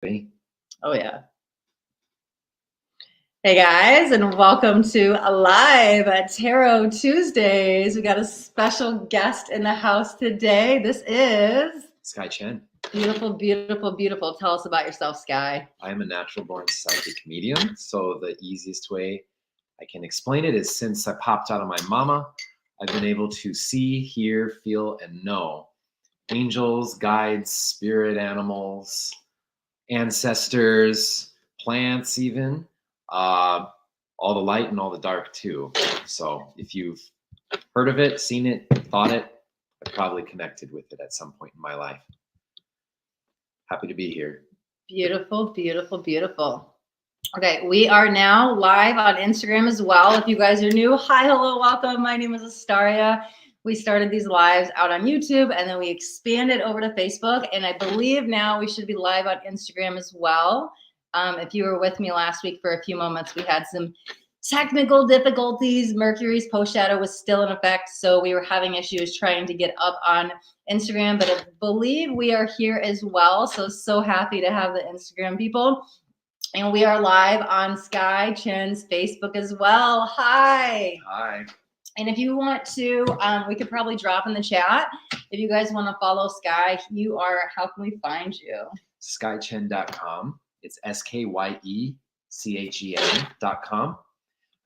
Hey. Oh, yeah. Hey, guys, and welcome to Live at Tarot Tuesdays. We got a special guest in the house today. This is Sky Chen. Beautiful, beautiful, beautiful. Tell us about yourself, Sky. I am a natural born psychic medium. So the easiest way I can explain it is since I popped out of my mama, I've been able to see, hear, feel, and know angels, guides, spirit animals, ancestors, plants, even all the light and all the dark too. So if you've heard of it, seen it, thought it, I've probably connected with it at some point in my life. Happy to be here. Beautiful, beautiful, beautiful. Okay, we are now live on Instagram as well. If you guys are new, hi, hello, welcome. My name is Astaria. We started these lives out on YouTube and then we expanded over to Facebook. And I believe now we should be live on Instagram as well. If you were with me last week for a few moments, we had some technical difficulties. Mercury's post shadow was still in effect, so we were having issues trying to get up on Instagram, but I believe we are here as well. So happy to have the Instagram people. And we are live on Sky Chen's Facebook as well. Hi. Hi. And if you want to, we could probably drop in the chat. If you guys want to follow Sky, how can we find you? Skychen.com. It's SKYECHEN.com.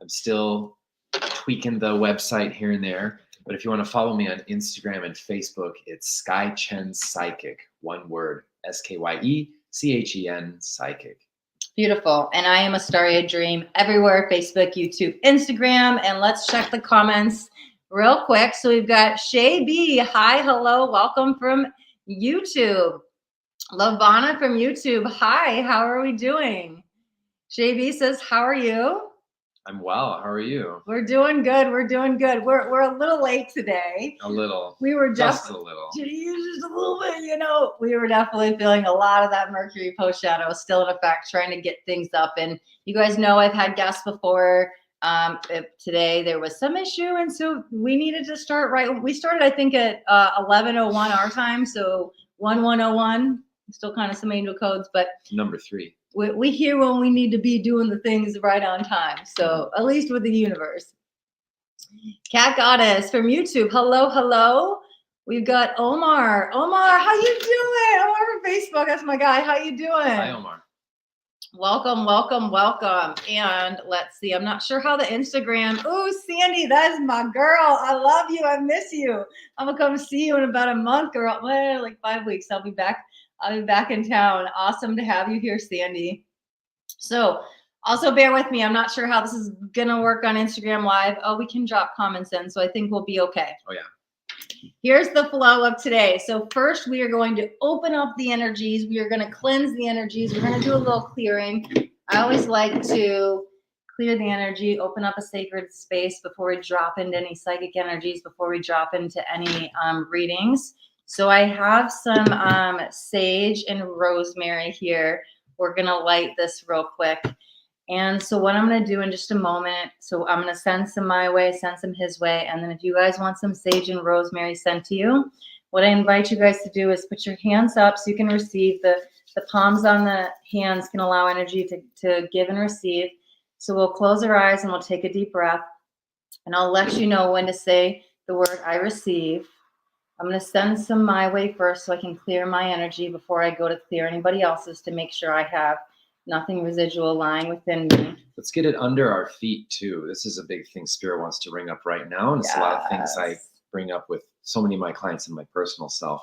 I'm still tweaking the website here and there, but if you want to follow me on Instagram and Facebook, it's Sky Chen Psychic. One word, SKYECHEN Psychic. Beautiful. And I am Astaria Dream everywhere, Facebook, YouTube, Instagram. And let's check the comments real quick. So we've got Shay B. Hi, hello, welcome from YouTube. Lavana from YouTube. Hi, how are we doing? Shay B says, how are you? I'm well. How are you? We're doing good. We're doing good. We're a little late today. A little. We were just a little. Just a little bit, we were definitely feeling a lot of that Mercury post shadow still in effect, trying to get things up. And you guys know I've had guests before. Today there was some issue, and so we needed to start right. We started, I think, at 11:01 our time, so 11:01. Still kind of some angel codes, but number 3. We hear when we need to be doing the things right on time. So at least with the universe. Cat Goddess from YouTube. Hello, hello. We've got Omar. Omar, how you doing? Omar from Facebook. That's my guy. How you doing? Hi, Omar. Welcome, welcome, welcome. And let's see. I'm not sure how the Instagram. Oh, Sandy, that is my girl. I love you. I miss you. I'm gonna come see you in about a month, girl. Well, like 5 weeks. I'll be back in town. Awesome to have you here, Sandy. So also bear with me. I'm not sure how this is going to work on Instagram Live. Oh, we can drop comments in, so I think we'll be okay. Oh, yeah. Here's the flow of today. So first, we are going to open up the energies. We are going to cleanse the energies. We're going to do a little clearing. I always like to clear the energy, open up a sacred space before we drop into any psychic energies, before we drop into any readings. So I have some sage and rosemary here. We're going to light this real quick. And so what I'm going to do in just a moment, so I'm going to send some my way, send some his way. And then if you guys want some sage and rosemary sent to you, what I invite you guys to do is put your hands up so you can receive. The palms on the hands can allow energy to give and receive. So we'll close our eyes and we'll take a deep breath. And I'll let you know when to say the word I receive. I'm going to send some my way first so I can clear my energy before I go to clear anybody else's to make sure I have nothing residual lying within me. Let's get it under our feet too. This is a big thing Spirit wants to bring up right now. And it's a lot of things I bring up with so many of my clients and my personal self.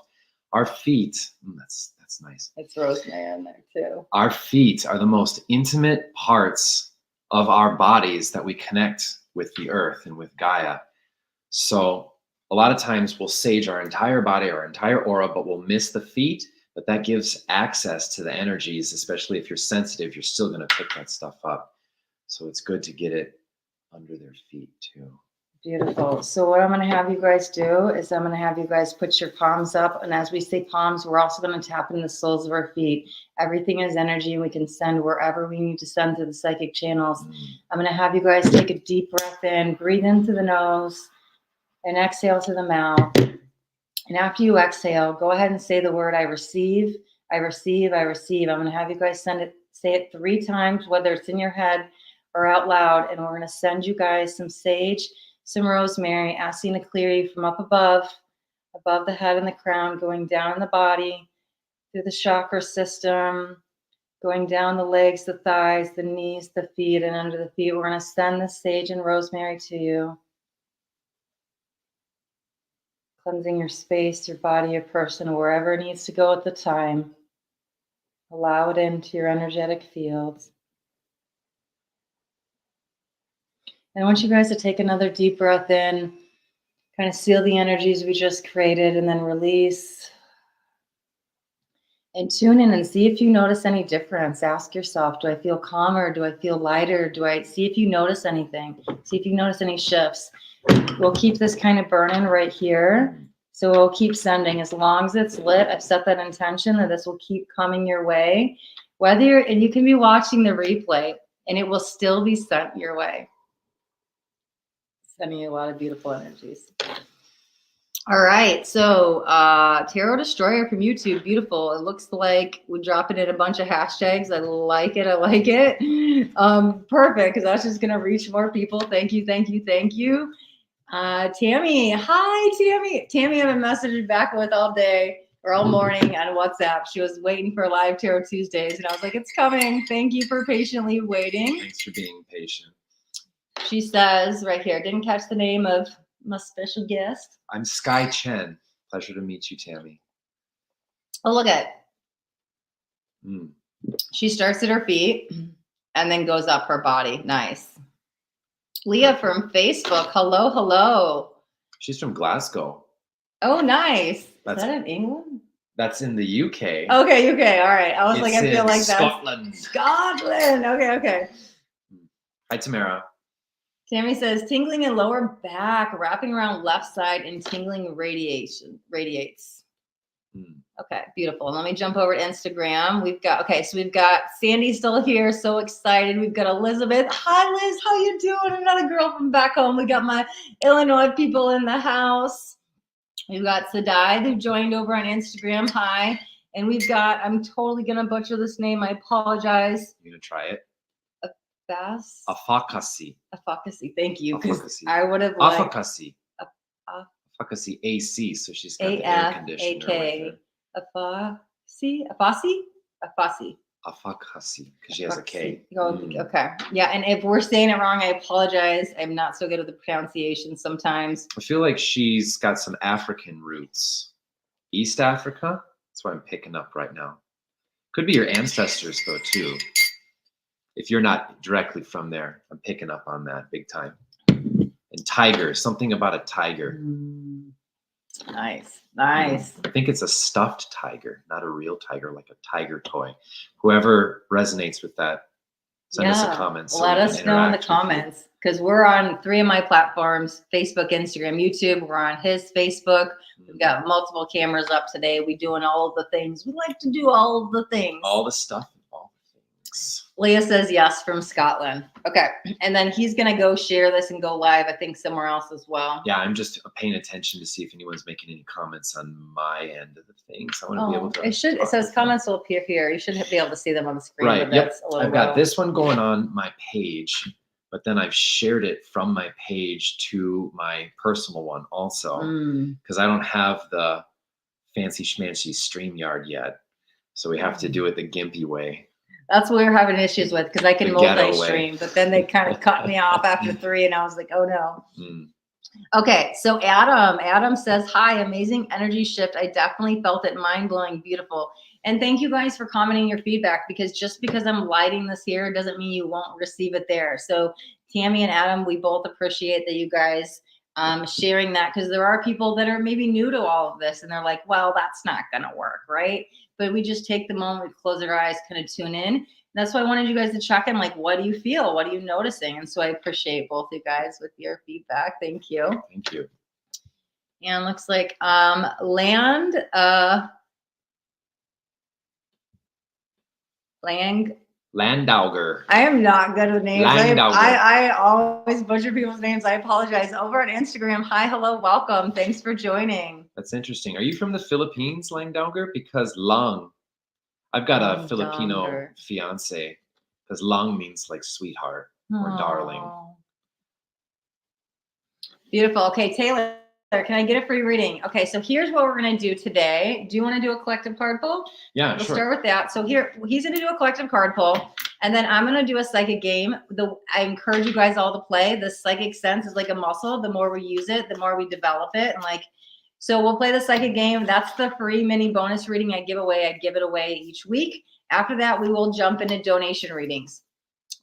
Our feet, that's nice. It's rosemary in there too. Our feet are the most intimate parts of our bodies that we connect with the earth and with Gaia. So a lot of times we'll sage our entire body, our entire aura, but we'll miss the feet. But that gives access to the energies, especially if you're sensitive, you're still going to pick that stuff up. So it's good to get it under their feet too. Beautiful. So what I'm going to have you guys do is I'm going to have you guys put your palms up. And as we say palms, we're also going to tap in the soles of our feet. Everything is energy. We can send wherever we need to send through the psychic channels. I'm going to have you guys take a deep breath in, breathe in through the nose, and exhale to the mouth. And after you exhale, go ahead and say the word I receive. I receive, I receive. I'm going to have you guys say it 3 times, whether it's in your head or out loud. And we're going to send you guys some sage, some rosemary, asking to clear you from up above the head and the crown, going down the body, through the chakra system, going down the legs, the thighs, the knees, the feet, and under the feet. We're going to send the sage and rosemary to you. Cleansing your space, your body, your person, wherever it needs to go at the time. Allow it into your energetic fields. And I want you guys to take another deep breath in, kind of seal the energies we just created, and then release. And tune in and see if you notice any difference. Ask yourself, do I feel calmer? Do I feel lighter? See if you notice anything. See if you notice any shifts. We'll keep this kind of burning right here. So we'll keep sending as long as it's lit. I've set that intention that this will keep coming your way. And you can be watching the replay and it will still be sent your way. Sending you a lot of beautiful energies. All right, so Tarot Destroyer from YouTube, beautiful. It looks like we're dropping in a bunch of hashtags. I like it, perfect, because that's just gonna reach more people. Thank you. Tammy, hi, Tammy. Tammy, I've been messaging back with all day or all morning on WhatsApp. She was waiting for live Tarot Tuesdays, and I was like, it's coming. Thank you for patiently waiting. Thanks for being patient. She says right here, didn't catch the name of my special guest. I'm Sky Chen. Pleasure to meet you, Tammy. Oh, look at it. She starts at her feet and then goes up her body. Nice. Leah from Facebook. Hello. She's from Glasgow. Oh, nice. Is that in England? That's in the UK. Okay, UK. All right. I was it's like, I feel like Scotland. Scotland. Okay. Hi, Tamara. Tammy says, tingling in lower back, wrapping around left side, and tingling radiates. Okay, beautiful. And let me jump over to Instagram. We've got Sandy still here, so excited. We've got Elizabeth. Hi, Liz, how you doing? Another girl from back home. We got my Illinois people in the house. We've got Sadai, who joined over on Instagram. Hi. And we've got, I'm totally going to butcher this name. I apologize. You're going to try it? Afakasi. Thank you. Afakasi. I would have liked Afakasi AC. So she's got the air conditioner. Afakasi. Because she has a K. Okay. Yeah. And if we're saying it wrong, I apologize. I'm not so good with the pronunciation sometimes. I feel like she's got some African roots. East Africa. That's what I'm picking up right now. Could be your ancestors though too. If you're not directly from there, I'm picking up on that big time. And tiger, something about a tiger. Nice. I think it's a stuffed tiger, not a real tiger, like a tiger toy. Whoever resonates with that, send us a comment. Let us know in the comments, because we're on 3 of my platforms, Facebook, Instagram, YouTube. We're on his Facebook. We've got multiple cameras up today. We're doing all of the things. We like to do all of the things. All the stuff. All the things. Leah says yes from Scotland. Okay. And then he's going to go share this and go live, I think, somewhere else as well. Yeah, I'm just paying attention to see if anyone's making any comments on my end of the things. I want to be able to. It says comments will appear here. You should be able to see them on the screen. Right. Yep. I've got this one going on my page, but then I've shared it from my page to my personal one also, because I don't have the fancy schmancy StreamYard yet. So we have to do it the gimpy way. That's what we were having issues with, because I can multi-stream, but then they kind of cut me off after 3, and I was like, oh no. Okay, so Adam says, hi, amazing energy shift. I definitely felt it, mind-blowing, beautiful. And thank you guys for commenting your feedback, because just because I'm lighting this here doesn't mean you won't receive it there. So Tammy and Adam, we both appreciate that you guys sharing that, because there are people that are maybe new to all of this and they're like, well, that's not gonna work, right? But we just take the moment, we close our eyes, kind of tune in. That's why I wanted you guys to check in, like, what do you feel? What are you noticing? And so I appreciate both you guys with your feedback. Thank you. Thank you. And looks like Landauger. I am not good with names. I always butcher people's names. I apologize. Over on Instagram, hi, hello, welcome. Thanks for joining. That's interesting. Are you from the Philippines, Landauger? Because Lang I've got a Long Filipino Donger. fiance because long means like sweetheart or darling. Aw. Beautiful. Okay, Taylor, can I get a free reading? Okay, so here's what we're going to do today. Do you want to do a collective card pull? Yeah, We'll sure. start with that. So here, he's going to do a collective card pull, and then I'm going to do a psychic game. I encourage you guys all to play. The psychic sense is like a muscle. The more we use it, the more we develop it. And like, so we'll play the psychic game. That's the free mini bonus reading I give away. I give it away each week. After that, we will jump into donation readings.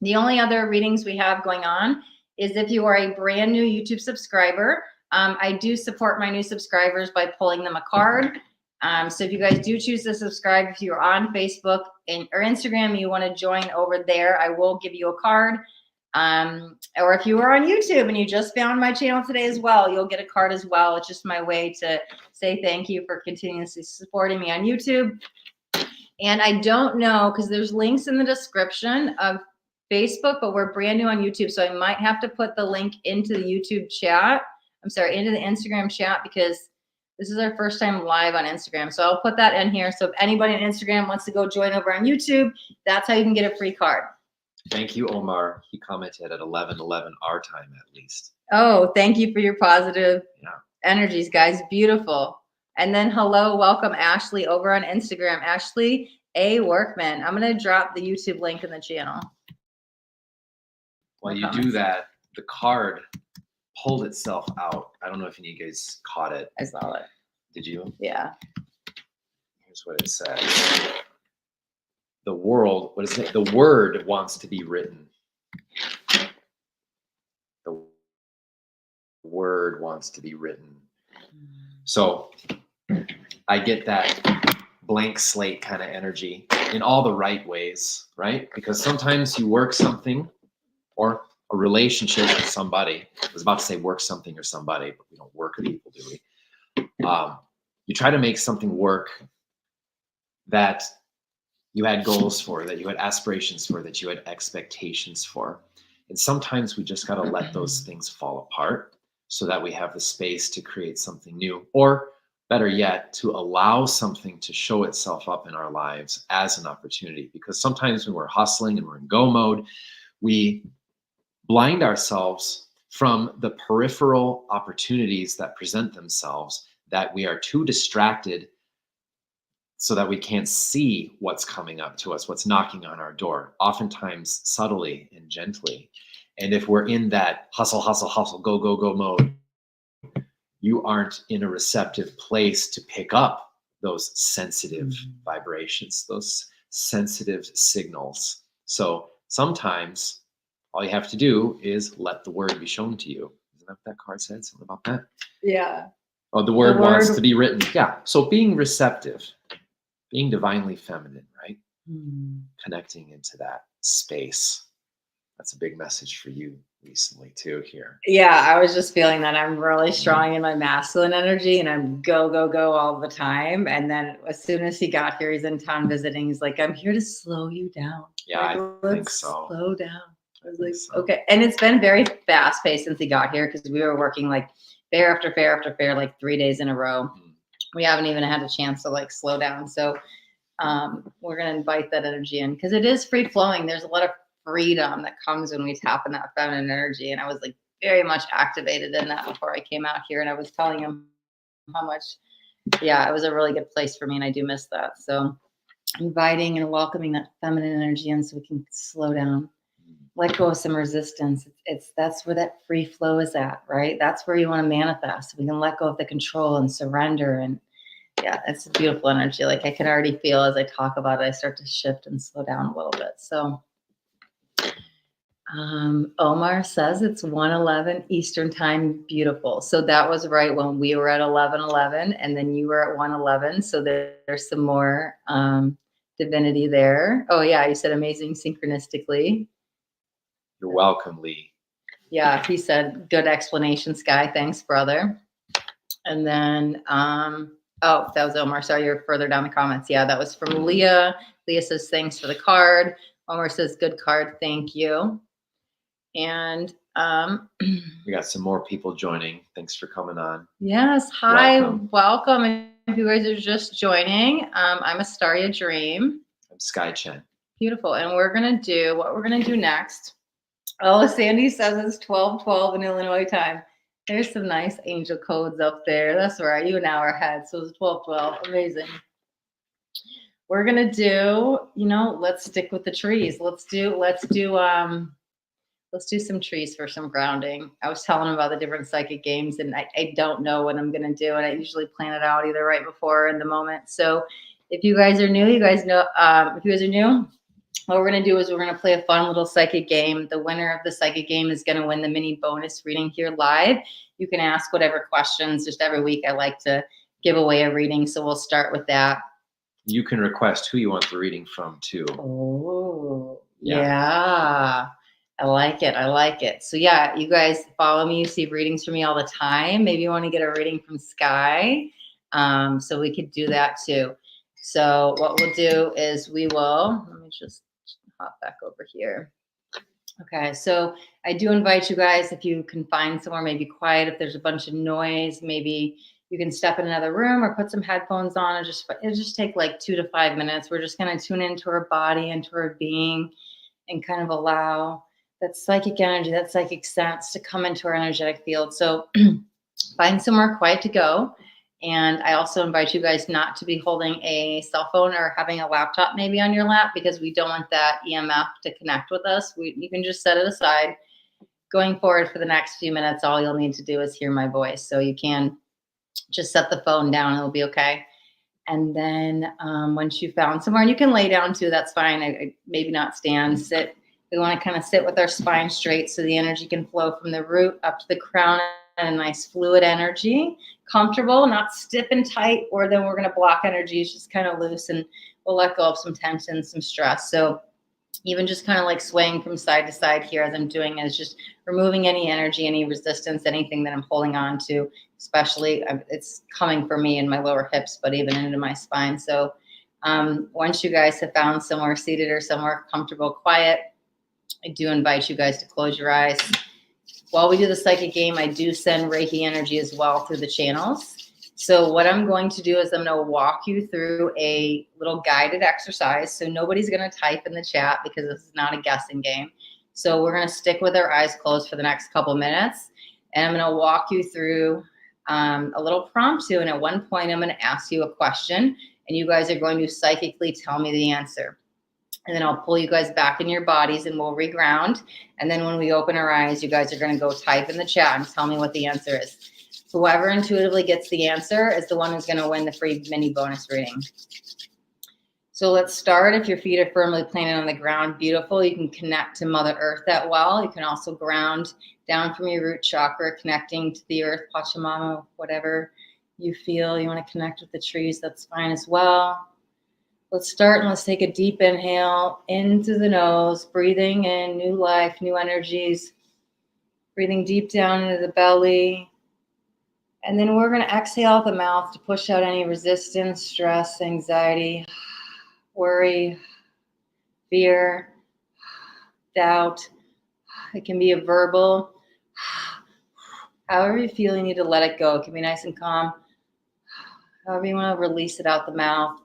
The only other readings we have going on is if you are a brand new YouTube subscriber. I do support my new subscribers by pulling them a card. So if you guys do choose to subscribe, if you're on Facebook or Instagram, you want to join over there, I will give you a card. Or if you are on YouTube and you just found my channel today as well, you'll get a card as well. It's just my way to say thank you for continuously supporting me on YouTube. And I don't know, because there's links in the description of Facebook, but we're brand new on YouTube. So I might have to put the link into the YouTube chat. I'm sorry, into the Instagram chat, because this is our first time live on Instagram. So I'll put that in here. So if anybody on Instagram wants to go join over on YouTube, that's how you can get a free card. Thank you, Omar. He commented at 11:11 our time at least. Oh, thank you for your positive energies, guys. Beautiful. And then hello, welcome Ashley over on Instagram. Ashley A. Workman. I'm going to drop the YouTube link in the channel. While you do that, the card pulled itself out. I don't know if any of you guys caught it. I saw it. Did you? Yeah. Here's what it says. The world, what is it? The word wants to be written. The word wants to be written. So I get that blank slate kind of energy in all the right ways, right? Because sometimes you work something or a relationship with somebody. I was about to say work something or somebody, but we don't work with people, do we? You try to make something work that you had goals for, that you had aspirations for, that you had expectations for. And sometimes we just got to let those things fall apart so that we have the space to create something new, or better yet, to allow something to show itself up in our lives as an opportunity. Because sometimes when we're hustling and we're in go mode, we blind ourselves from the peripheral opportunities that present themselves, that we are too distracted so that we can't see what's coming up to us, what's knocking on our door, oftentimes subtly and gently. And if we're in that hustle, hustle, hustle, go, go, go mode, you aren't in a receptive place to pick up those sensitive vibrations, those sensitive signals. So sometimes all you have to do is let the word be shown to you. Isn't that what that card said? Something about that? Yeah. Oh, the word wants to be written. Yeah. So being receptive, being divinely feminine, right? Connecting into that space. That's a big message for you recently too here. Yeah, I was just feeling that I'm really strong in my masculine energy and I'm go, go, go all the time. And then as soon as he got here, he's in town visiting. He's like, I'm here to slow you down. Yeah, like, I think so. Slow down. I was like, okay. And it's been very fast paced since he got here, because we were working like fair after fair after fair, like 3 days in a row. We haven't even had a chance to like slow down. So we're going to invite that energy in, because it is free flowing. There's a lot of freedom that comes when we tap in that feminine energy. And I was like very much activated in that before I came out here. And I was telling him how much, it was a really good place for me. And I do miss that. So inviting and welcoming that feminine energy in so we can slow down, let go of some resistance. That's where that free flow is at, right? That's where you want to manifest. We can let go of the control and surrender. And yeah, it's a beautiful energy. Like I can already feel as I talk about it, I start to shift and slow down a little bit. So Omar says it's 1:11 Eastern time. Beautiful. So that was right when we were at 11:11, and then you were at 1:11. So there's some more divinity there. Oh yeah, you said amazing synchronistically. You're welcome, Lee. Yeah, he said good explanation, Sky. Thanks, brother. And then oh, that was Omar. Sorry, you're further down the comments. Yeah, that was from Leah. Leah says thanks for the card. Omar says good card. Thank you. And we got some more people joining. Thanks for coming on. Yes. Hi. Welcome. If you guys are just joining, I'm Astaria Dream. Sky Chen. Beautiful. And what we're gonna do next. Oh, Sandy says it's 12:12 in Illinois time. There's some nice angel codes up there. That's right. You an hour ahead. So it's 12:12. Amazing. We're gonna do, let's stick with the trees. Let's do some trees for some grounding. I was telling them about the different psychic games, and I don't know what I'm gonna do, and I usually plan it out either right before or in the moment. So if you guys are new, you guys know. If you guys are new, what we're going to do is we're going to play a fun little psychic game. The winner of the psychic game is going to win the mini bonus reading here live. You can ask whatever questions. Just every week, I like to give away a reading. So we'll start with that. You can request who you want the reading from, too. Oh, yeah. I like it. I like it. So yeah, you guys follow me. You see readings from me all the time. Maybe you want to get a reading from Sky. So we could do that too. So what we'll do is let me just hop back over here. Okay, so I do invite you guys, if you can find somewhere maybe quiet, if there's a bunch of noise, maybe you can step in another room or put some headphones on, and it'll just take like 2 to 5 minutes. We're just going to tune into our body, into our being, and kind of allow that psychic energy, that psychic sense to come into our energetic field. So find somewhere quiet to go. And I also invite you guys not to be holding a cell phone or having a laptop maybe on your lap, because we don't want that EMF to connect with us. You can just set it aside. Going forward for the next few minutes, all you'll need to do is hear my voice. So you can just set the phone down. It'll be okay. And then once you found somewhere, and you can lay down too, that's fine. Maybe not stand, sit. We want to kind of sit with our spine straight so the energy can flow from the root up to the crown, and a nice fluid energy. Comfortable, not stiff and tight, or then we're going to block energy. It's just kind of loose, and we'll let go of some tension, some stress. So even just kind of like swaying from side to side here as I'm doing is just removing any energy, any resistance, anything that I'm holding on to, especially it's coming for me in my lower hips, but even into my spine. So once you guys have found somewhere seated or somewhere comfortable, quiet, I do invite you guys to close your eyes. While we do the psychic game, I do send Reiki energy as well through the channels. So what I'm going to do is I'm going to walk you through a little guided exercise. So nobody's going to type in the chat because this is not a guessing game. So we're going to stick with our eyes closed for the next couple minutes. And I'm going to walk you through a little prompt too. And at one point, I'm going to ask you a question, and you guys are going to psychically tell me the answer. And then I'll pull you guys back in your bodies and we'll reground. And then when we open our eyes, you guys are going to go type in the chat and tell me what the answer is. Whoever intuitively gets the answer is the one who's going to win the free mini bonus reading. So let's start. If your feet are firmly planted on the ground, beautiful. You can connect to Mother Earth that well. You can also ground down from your root chakra, connecting to the earth, Pachamama, whatever you feel. You want to connect with the trees, that's fine as well. Let's start, and let's take a deep inhale into the nose, breathing in new life, new energies, breathing deep down into the belly. And then we're going to exhale out the mouth to push out any resistance, stress, anxiety, worry, fear, doubt. It can be a verbal. However you feel, you need to let it go. It can be nice and calm. However you want to release it out the mouth.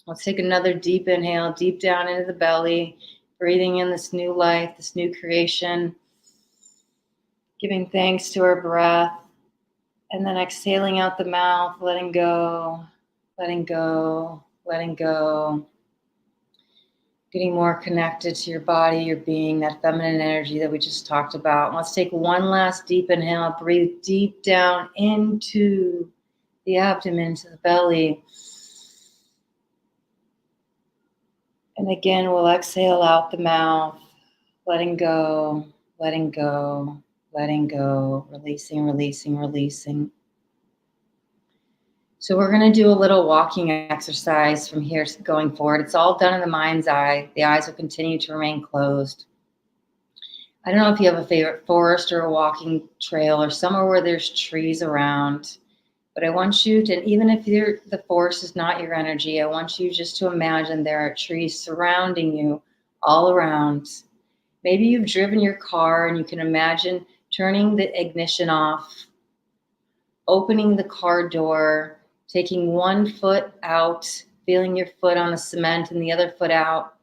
Let's take another deep inhale, deep down into the belly, breathing in this new life, this new creation, giving thanks to our breath, and then exhaling out the mouth, letting go, letting go, letting go, getting more connected to your body, your being, that feminine energy that we just talked about. And let's take one last deep inhale, breathe deep down into the abdomen, to the belly. And again, we'll exhale out the mouth, letting go, letting go, letting go, releasing, releasing, releasing. So we're going to do a little walking exercise from here going forward. It's all done in the mind's eye. The eyes will continue to remain closed. I don't know if you have a favorite forest or a walking trail or somewhere where there's trees around. But I want you to, even if the forest is not your energy, I want you just to imagine there are trees surrounding you all around. Maybe you've driven your car and you can imagine turning the ignition off, opening the car door, taking one foot out, feeling your foot on the cement and the other foot out.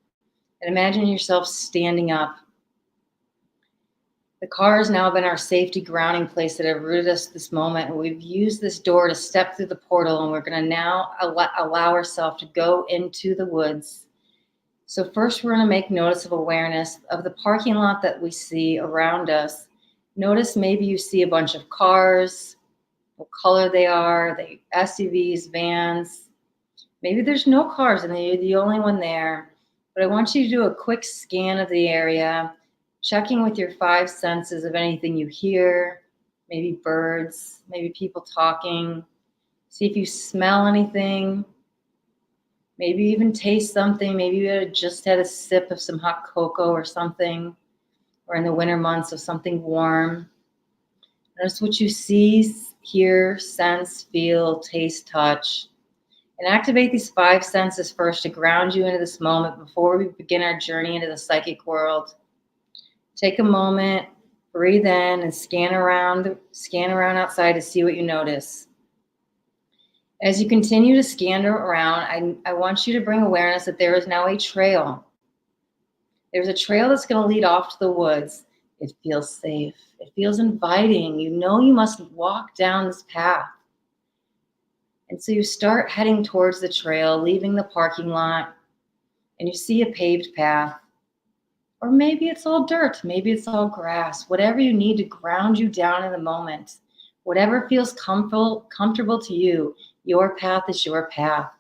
And imagine yourself standing up. The car has now been our safety grounding place that have rooted us this moment. And we've used this door to step through the portal, and we're going to now allow ourselves to go into the woods. So first we're going to make notice of awareness of the parking lot that we see around us. Notice maybe you see a bunch of cars, what color they are, the SUVs, vans. Maybe there's no cars and you're the only one there. But I want you to do a quick scan of the area, checking with your five senses of anything you hear, maybe birds, maybe people talking. See if you smell anything. Maybe even taste something. Maybe you just had a sip of some hot cocoa or something, or in the winter months of something warm. Notice what you see, hear, sense, feel, taste, touch. And activate these five senses first to ground you into this moment before we begin our journey into the psychic world. Take a moment, breathe in, and scan around outside to see what you notice. As you continue to scan around, I want you to bring awareness that there is now a trail. There's a trail that's going to lead off to the woods. It feels safe. It feels inviting. You know you must walk down this path. And so you start heading towards the trail, leaving the parking lot, and you see a paved path. Or maybe it's all dirt. Maybe it's all grass. Whatever you need to ground you down in the moment. Whatever feels comfortable to you. Your path is your path.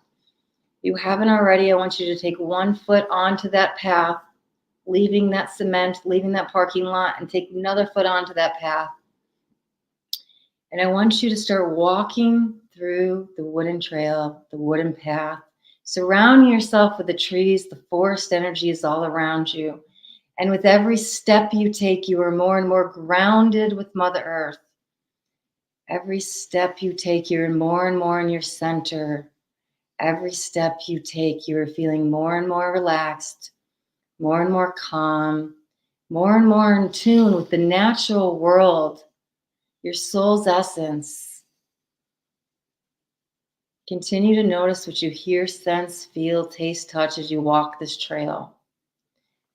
If you haven't already, I want you to take one foot onto that path, leaving that cement, leaving that parking lot, and take another foot onto that path. And I want you to start walking through the wooden trail, the wooden path. Surround yourself with the trees. The forest energy is all around you. And with every step you take, you are more and more grounded with Mother Earth. Every step you take, you're more and more in your center. Every step you take, you are feeling more and more relaxed, more and more calm, more and more in tune with the natural world, your soul's essence. Continue to notice what you hear, sense, feel, taste, touch as you walk this trail.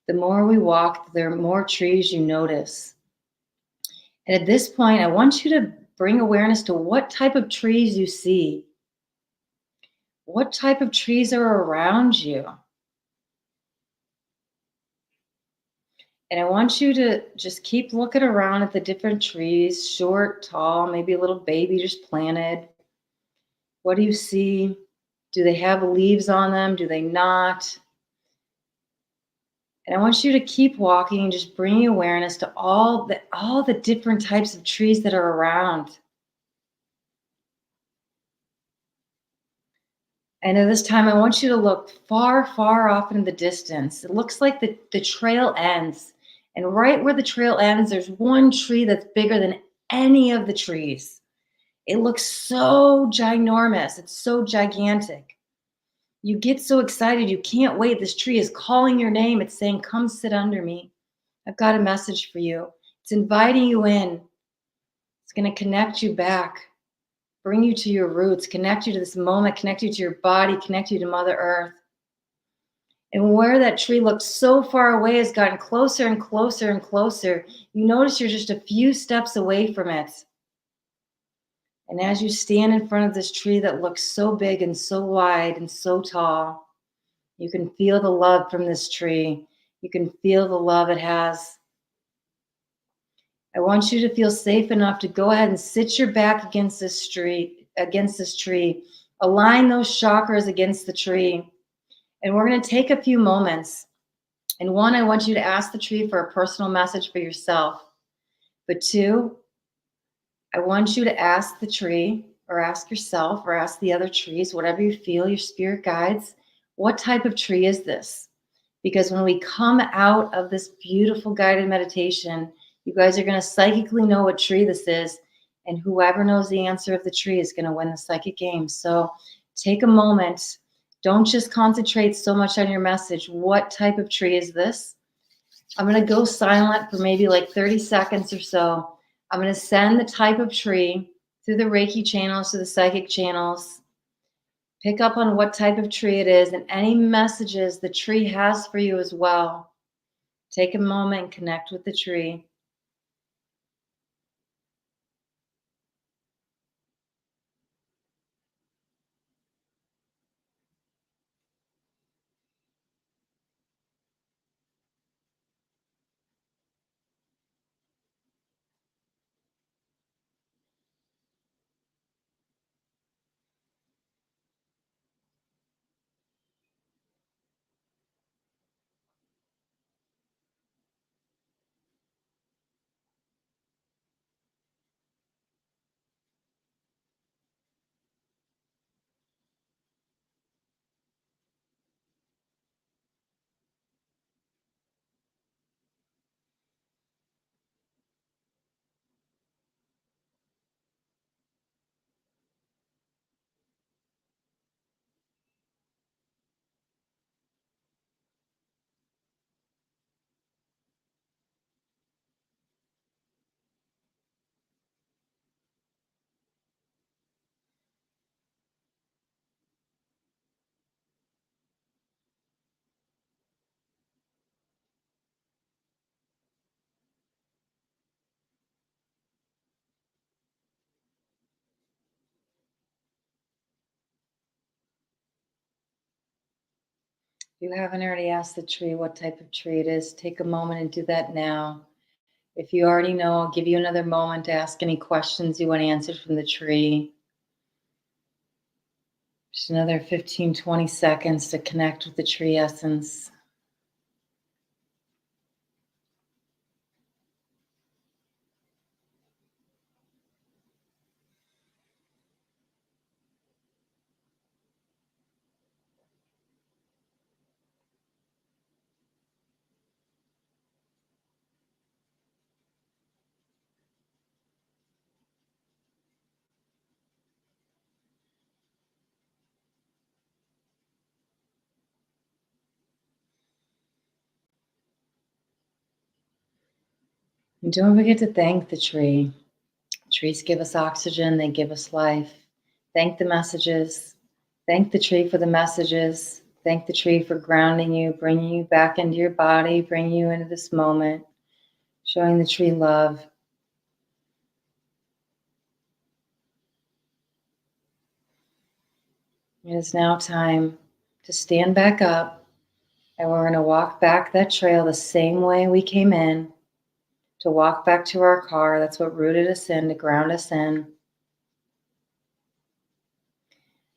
The more we walk, the more trees you notice. And at this point, I want you to bring awareness to what type of trees you see. What type of trees are around you? And I want you to just keep looking around at the different trees, short, tall, maybe a little baby just planted. What do you see? Do they have leaves on them? Do they not? And I want you to keep walking and just bringing awareness to all the different types of trees that are around. And at this time, I want you to look far, far off in the distance. It looks like the trail ends. And right where the trail ends, there's one tree that's bigger than any of the trees. It looks so ginormous. It's so gigantic. You get so excited. You can't wait. This tree is calling your name. It's saying, come sit under me. I've got a message for you. It's inviting you in. It's going to connect you back, bring you to your roots, connect you to this moment, connect you to your body, connect you to Mother Earth. And where that tree looks so far away has gotten closer and closer and closer. You notice you're just a few steps away from it. And as you stand in front of this tree that looks so big and so wide and so tall, you can feel the love from this tree. You can feel the love it has. I want you to feel safe enough to go ahead and sit your back against this tree. Align those chakras against the tree. And we're going to take a few moments. And one, I want you to ask the tree for a personal message for yourself. But two, I want you to ask the tree or ask yourself or ask the other trees, whatever you feel, your spirit guides, what type of tree is this? Because when we come out of this beautiful guided meditation, you guys are going to psychically know what tree this is. And whoever knows the answer of the tree is going to win the psychic game. So take a moment. Don't just concentrate so much on your message. What type of tree is this? I'm going to go silent for maybe like 30 seconds or so. I'm going to send the type of tree through the Reiki channels, to the psychic channels. Pick up on what type of tree it is and any messages the tree has for you as well. Take a moment and connect with the tree. If you haven't already asked the tree what type of tree it is, take a moment and do that now. If you already know, I'll give you another moment to ask any questions you want answered from the tree. Just another 15, 20 seconds to connect with the tree essence. And don't forget to thank the tree. Trees give us oxygen, they give us life. Thank the messages. Thank the tree for the messages. Thank the tree for grounding you, bringing you back into your body, bringing you into this moment, showing the tree love. It is now time to stand back up, and we're going to walk back that trail the same way we came in, to walk back to our car. That's what rooted us in, to ground us in.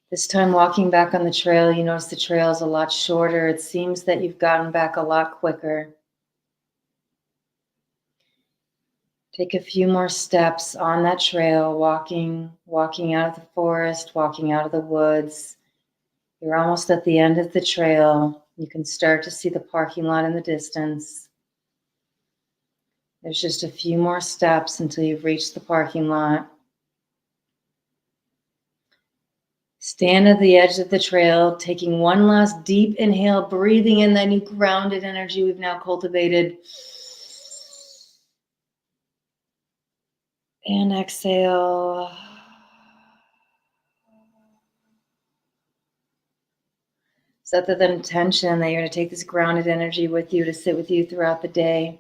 This time walking back on the trail, you notice the trail is a lot shorter. It seems that you've gotten back a lot quicker. Take a few more steps on that trail, walking out of the forest, walking out of the woods. You're almost at the end of the trail. You can start to see the parking lot in the distance. There's just a few more steps until you've reached the parking lot. Stand at the edge of the trail, taking one last deep inhale, breathing in that new grounded energy we've now cultivated. And exhale. Set that intention that you're going to take this grounded energy with you to sit with you throughout the day.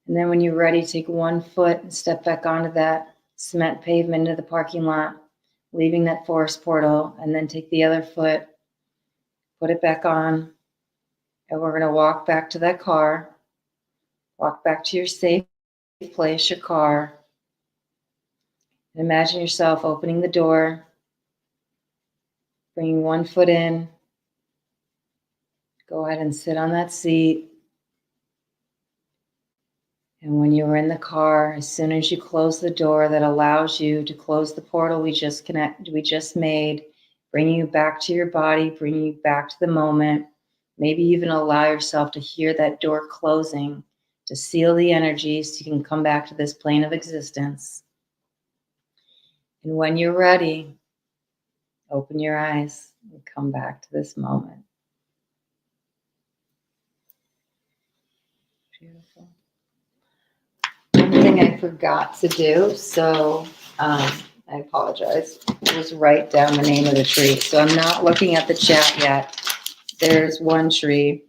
And then when you're ready, take one foot and step back onto that cement pavement into the parking lot, leaving that forest portal, and then take the other foot, put it back on, and we're going to walk back to that car, walk back to your safe place, your car, and imagine yourself opening the door, bringing one foot in, go ahead and sit on that seat. And when you're in the car, as soon as you close the door that allows you to close the portal we just made, bringing you back to your body, bringing you back to the moment, maybe even allow yourself to hear that door closing to seal the energy so you can come back to this plane of existence. And when you're ready, open your eyes and come back to this moment. Beautiful. One thing I forgot to do, so I I apologize. Just write down the name of the tree. So I'm not looking at the chat yet. There's one tree.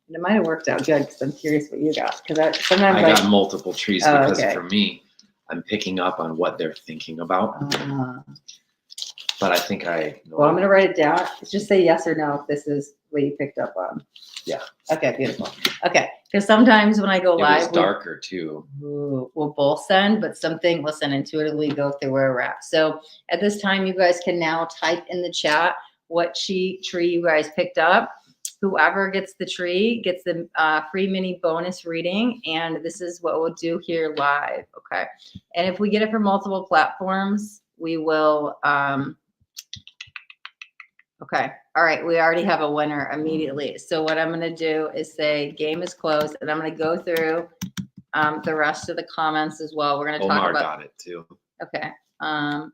And it might have worked out good because I'm curious what you got. Because sometimes I got multiple trees because okay. for me, I'm picking up on what they're thinking about. But I think I know. Well, I'm going to write it down. Just say yes or no if this is what you picked up on. Yeah. Okay, beautiful. Okay, because sometimes when I go live, it was darker too. We'll both send, but something, listen, intuitively go through where we're at. So at this time, you guys can now type in the chat what tree you guys picked up. Whoever gets the tree gets the free mini bonus reading, and this is what we'll do here live. Okay, and if we get it from multiple platforms, we will. Okay. All right. We already have a winner immediately. So what I'm going to do is say game is closed, and I'm going to go through the rest of the comments as well. We're going to talk Omar about. got it too. Okay.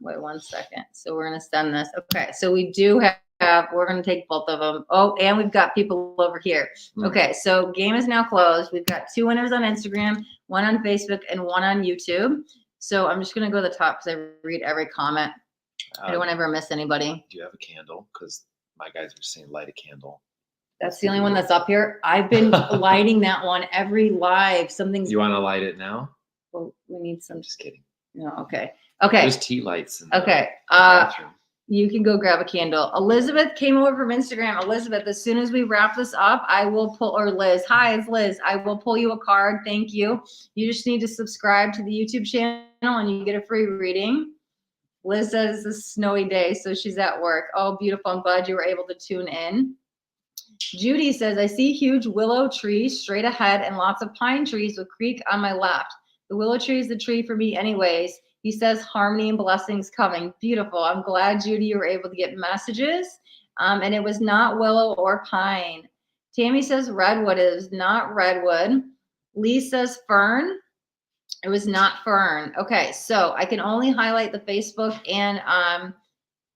Wait 1 second. So we're going to send this. Okay. So we do have, we're going to take both of them. Oh, and we've got people over here. Okay. So game is now closed. We've got 2 winners on Instagram, 1 on Facebook, and 1 on YouTube. So I'm just going to go to the top because I read every comment. I don't want to ever miss anybody. Do you have a candle? Because my guys were saying light a candle. That's the only one that's up here. I've been lighting that one every live. Something's. You want to light it now? Well, we need some. I'm just kidding. No, okay. Okay. There's tea lights in the okay. bathroom. You can go grab a candle. Elizabeth came over from Instagram. Elizabeth, as soon as we wrap this up, I will pull, or Liz. Hi, it's Liz. I will pull you a card. Thank you. You just need to subscribe to the YouTube channel and you get a free reading. Liz says it's a snowy day, so she's at work. Oh, beautiful. I'm glad you were able to tune in. Judy says, I see huge willow trees straight ahead and lots of pine trees with creek on my left. The willow tree is the tree for me anyways. He says harmony and blessings coming. Beautiful. I'm glad, Judy, you were able to get messages. And it was not willow or pine. Tammy says redwood. It is not redwood. Lee says fern. It was not fern. Okay, so I can only highlight the Facebook and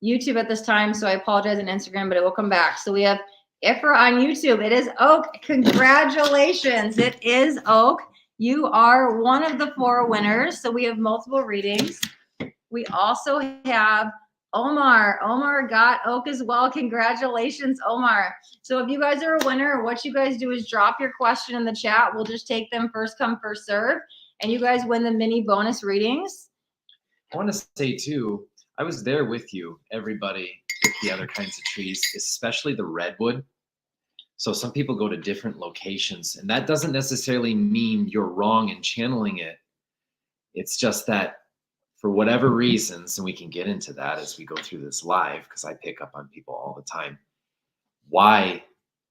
YouTube at this time, so I apologize on Instagram, but it will come back. So we have Ifra on YouTube. It is Oak. Congratulations. It is Oak. You are one of the 4 winners. So we have multiple readings. We also have Omar. Omar got Oak as well. Congratulations, Omar. So if you guys are a winner, what you guys do is drop your question in the chat. We'll just take them first come, first serve. And you guys win the mini bonus readings. I want to say too, I was there with you, everybody, with the other kinds of trees, especially the redwood. So some people go to different locations, and that doesn't necessarily mean you're wrong in channeling it. It's just that for whatever reasons, and we can get into that as we go through this live, because I pick up on people all the time, why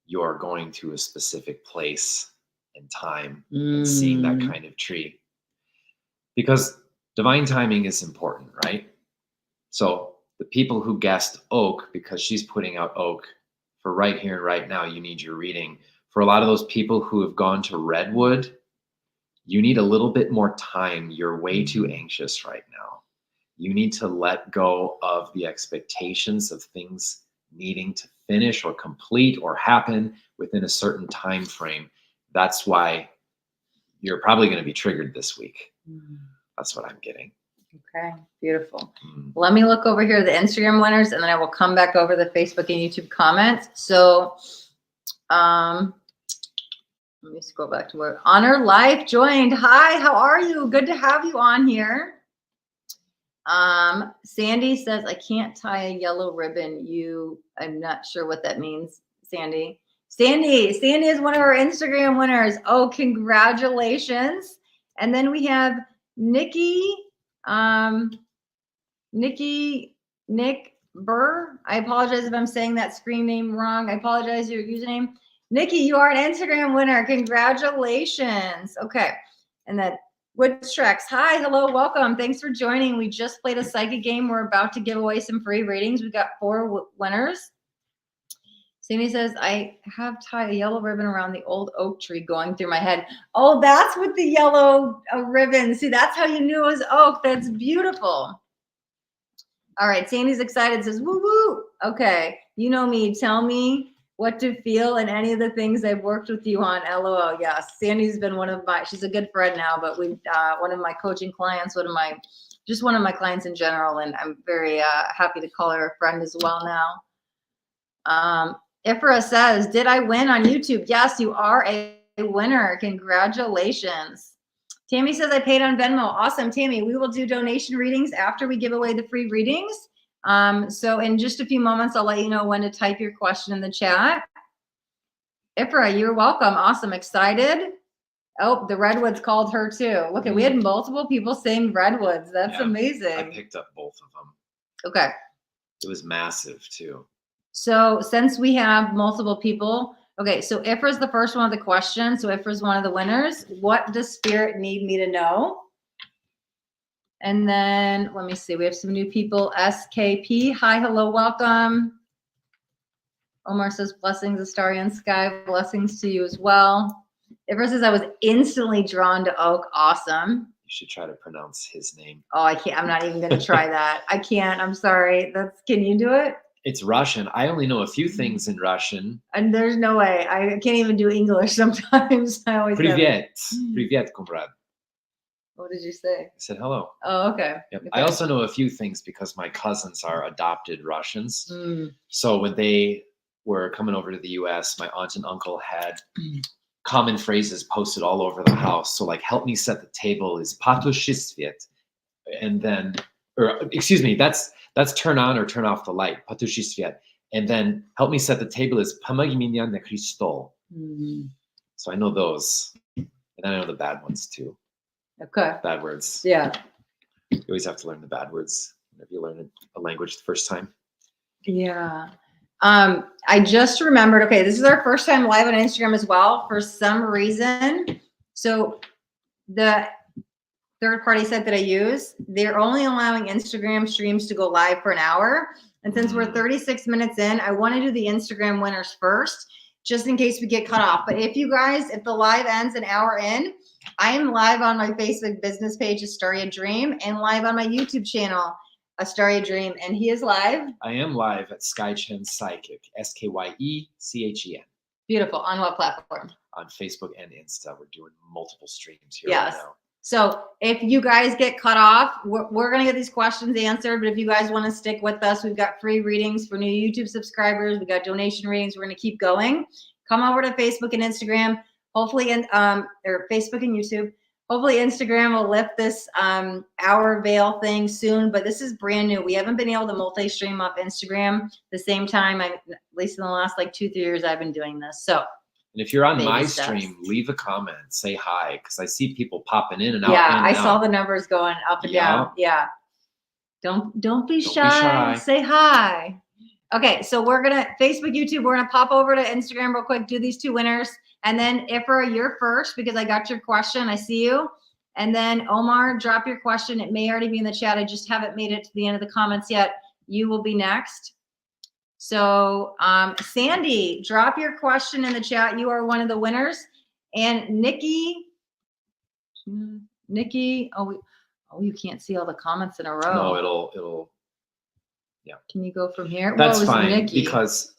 you're going to a specific place and time and seeing that kind of tree. Because divine timing is important, right? So the people who guessed oak, because she's putting out oak for right here and right now, you need your reading. For a lot of those people who have gone to redwood, you need a little bit more time. You're way too anxious right now. You need to let go of the expectations of things needing to finish or complete or happen within a certain time frame. That's why you're probably going to be triggered this week. That's what I'm getting. Okay, beautiful. Let me look over here at the Instagram winners, and then I will come back over the Facebook and YouTube comments. So let me scroll back to where Honor Life joined. Hi, how are you? Good to have you on here. Sandy says, I can't tie a yellow ribbon. I'm not sure what that means, Sandy. Sandy is one of our Instagram winners. Oh, congratulations. And then we have Nikki, Nick Burr. I apologize if I'm saying that screen name wrong. I apologize your username. Nikki, you are an Instagram winner. Congratulations. Okay. And then Woodstrex. Hi, hello, welcome. Thanks for joining. We just played a psychic game. We're about to give away some free readings. We've got 4 winners. Sandy says, I have tied a yellow ribbon around the old oak tree going through my head. Oh, that's with the yellow ribbon. See, that's how you knew it was oak. That's beautiful. All right, Sandy's excited, says, woo, woo. Okay, you know me. Tell me what to feel and any of the things I've worked with you on. LOL. Yes, Sandy's been she's a good friend now, but one of my coaching clients, one of my just one of my clients in general, and I'm very happy to call her a friend as well now. Ifra says, did I win on YouTube? Yes, you are a winner. Congratulations. Tammy says, I paid on Venmo. Awesome, Tammy. We will do donation readings after we give away the free readings. So in just a few moments, I'll let you know when to type your question in the chat. Ifra, you're welcome. Awesome. Excited. Oh, the Redwoods called her too. Look at, we had multiple people saying Redwoods. That's amazing. I picked up both of them. Okay. It was massive too. So since we have multiple people, okay, so Ifra's the first one with the question. So Ifra's one of the winners. What does Spirit need me to know? And then let me see. We have some new people. SKP. Hi, hello, welcome. Omar says, blessings, Astarian Sky. Blessings to you as well. Ifra says, I was instantly drawn to oak. Awesome. You should try to pronounce his name. Oh, I can't. I'm not even going to try that. I can't. I'm sorry. Can you do it? It's Russian. I only know a few things in Russian. And there's no way. I can't even do English sometimes. I always Привет. Привет, comrade. What did you say? I said hello. Oh, okay. Yep. Okay. I also know a few things because my cousins are adopted Russians. Mm. So when they were coming over to the US, my aunt and uncle had common phrases posted all over the house. So like, help me set the table is patushistviet. And then, or excuse me, that's turn on or turn off the light, patushistviet. And then help me set the table is pomagi меня na Christol. So I know those. And then I know the bad ones too. Okay. Bad words. Yeah. You always have to learn the bad words whenever you learn a language the first time. Yeah. I just remembered, okay, this is our first time live on Instagram as well for some reason. So the third party site that I use, they're only allowing Instagram streams to go live for an hour. And since we're 36 minutes in, I want to do the Instagram winners first, just in case we get cut off. But if you guys, if the live ends an hour in, I am live on my Facebook business page, Astaria Dream, and live on my YouTube channel, Astaria Dream, and he is live. I am live at Skychen Psychic, SKYECHEN. Beautiful. On what platform? On Facebook and Insta. We're doing multiple streams here yes. right now. So if you guys get cut off, we're going to get these questions answered. But if you guys want to stick with us, we've got free readings for new YouTube subscribers. We got donation readings. We're going to keep going. Come over to Facebook and Instagram. Hopefully, or Facebook and YouTube. Hopefully Instagram will lift this hour veil thing soon, but this is brand new. We haven't been able to multi-stream off Instagram the same time, at least in the last like 2-3 years I've been doing this. So, and if you're on my stream, leave a comment, say hi, because I see people popping in and out. Yeah, I saw the numbers going up and down. Yeah. Don't be shy. Say hi. Okay, so we're gonna Facebook, YouTube. We're gonna pop over to Instagram real quick. Do these two winners. And then Ifra, you're first because I got your question. I see you. And then Omar, drop your question. It may already be in the chat. I just haven't made it to the end of the comments yet. You will be next. So Sandy, drop your question in the chat. You are one of the winners. And Nikki, oh, you can't see all the comments in a row. No, it'll, yeah. Can you go from here? That's fine because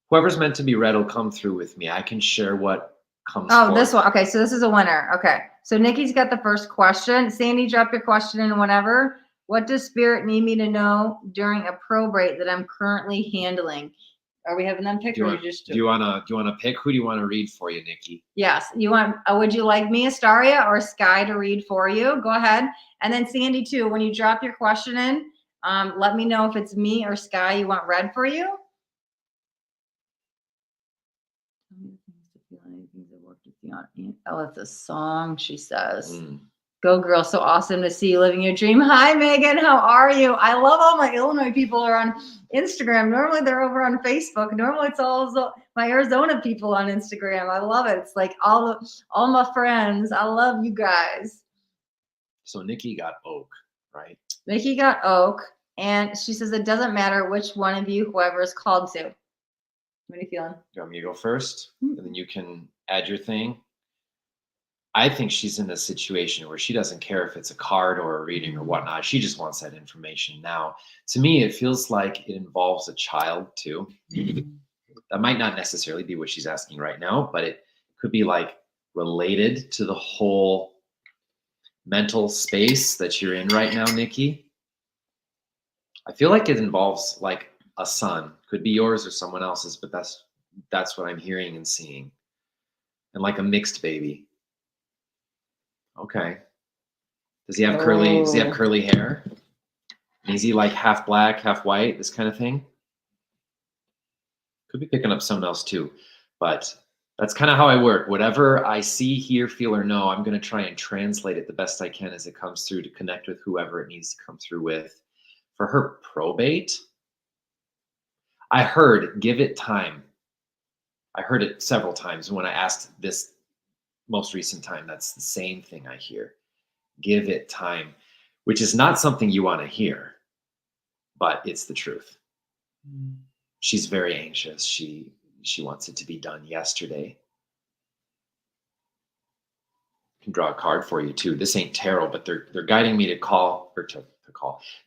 whoever's meant to be read will come through with me. I can share what comes forward. This one. Okay, so this is a winner. Okay, so Nikki's got the first question. Sandy, drop your question in whenever. What does Spirit need me to know during a probate that I'm currently handling? Are we having them pick, do you wanna pick? Who do you want to read for you, Nikki? Yes, you want. Would you like me, Astaria, or Sky to read for you? Go ahead, and then Sandy too. When you drop your question in, let me know if it's me or Sky you want read for you. Oh, it's a song, she says. Go girl, so awesome to see you living your dream. Hi Megan, how are you? I love all my Illinois people are on Instagram. Normally they're over on Facebook. Normally it's all my Arizona people on Instagram. I love it. It's like all my friends. I love you guys. So Nikki got oak, right? Nikki got oak, and she says it doesn't matter which one of you, whoever is called to. What are you feeling? You want me to go first? And then you can add your thing. I think she's in a situation where she doesn't care if it's a card or a reading or whatnot. She just wants that information now. To me, it feels like it involves a child too. That might not necessarily be what she's asking right now, but it could be like related to the whole mental space that you're in right now, Nikki. I feel like it involves like a son. Could be yours or someone else's, but that's what I'm hearing and seeing. And like a mixed baby. Okay. Does he have curly hair? And is he like half black, half white, this kind of thing? Could be picking up someone else too. But that's kind of how I work. Whatever I see, hear, feel, or know, I'm going to try and translate it the best I can as it comes through to connect with whoever it needs to come through with. For her probate, I heard give it time. I heard it several times. When I asked this most recent time, that's the same thing I hear. Give it time, which is not something you want to hear, but it's the truth. She's very anxious. She wants it to be done yesterday. I can draw a card for you too. This ain't tarot, but they're guiding me to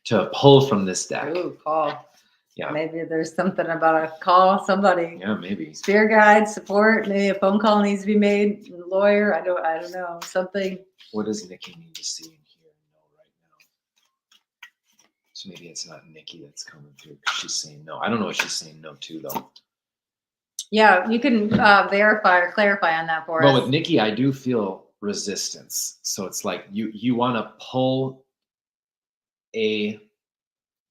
to pull from this deck. Ooh, call. Yeah. Maybe there's something about a call, somebody. Yeah, maybe. Spirit guide, support, maybe a phone call needs to be made, lawyer, I don't know, something. What does Nikki need to see and hear and know right now? So maybe it's not Nikki that's coming through because she's saying no. I don't know what she's saying no to though. Yeah, you can verify or clarify on that for us. Well, with Nikki, I do feel resistance. So it's like you want to pull a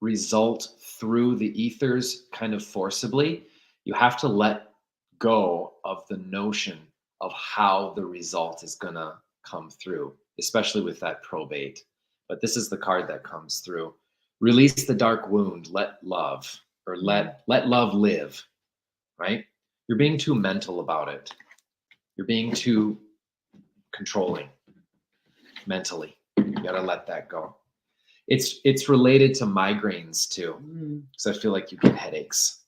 result through the ethers kind of forcibly. You have to let go of the notion of how the result is going to come through, especially with that probate. But this is the card that comes through. Release the dark wound, let love, or let love live, right? You're being too mental about it. You're being too controlling mentally. You got to let that go. It's related to migraines too, because I feel like you get headaches.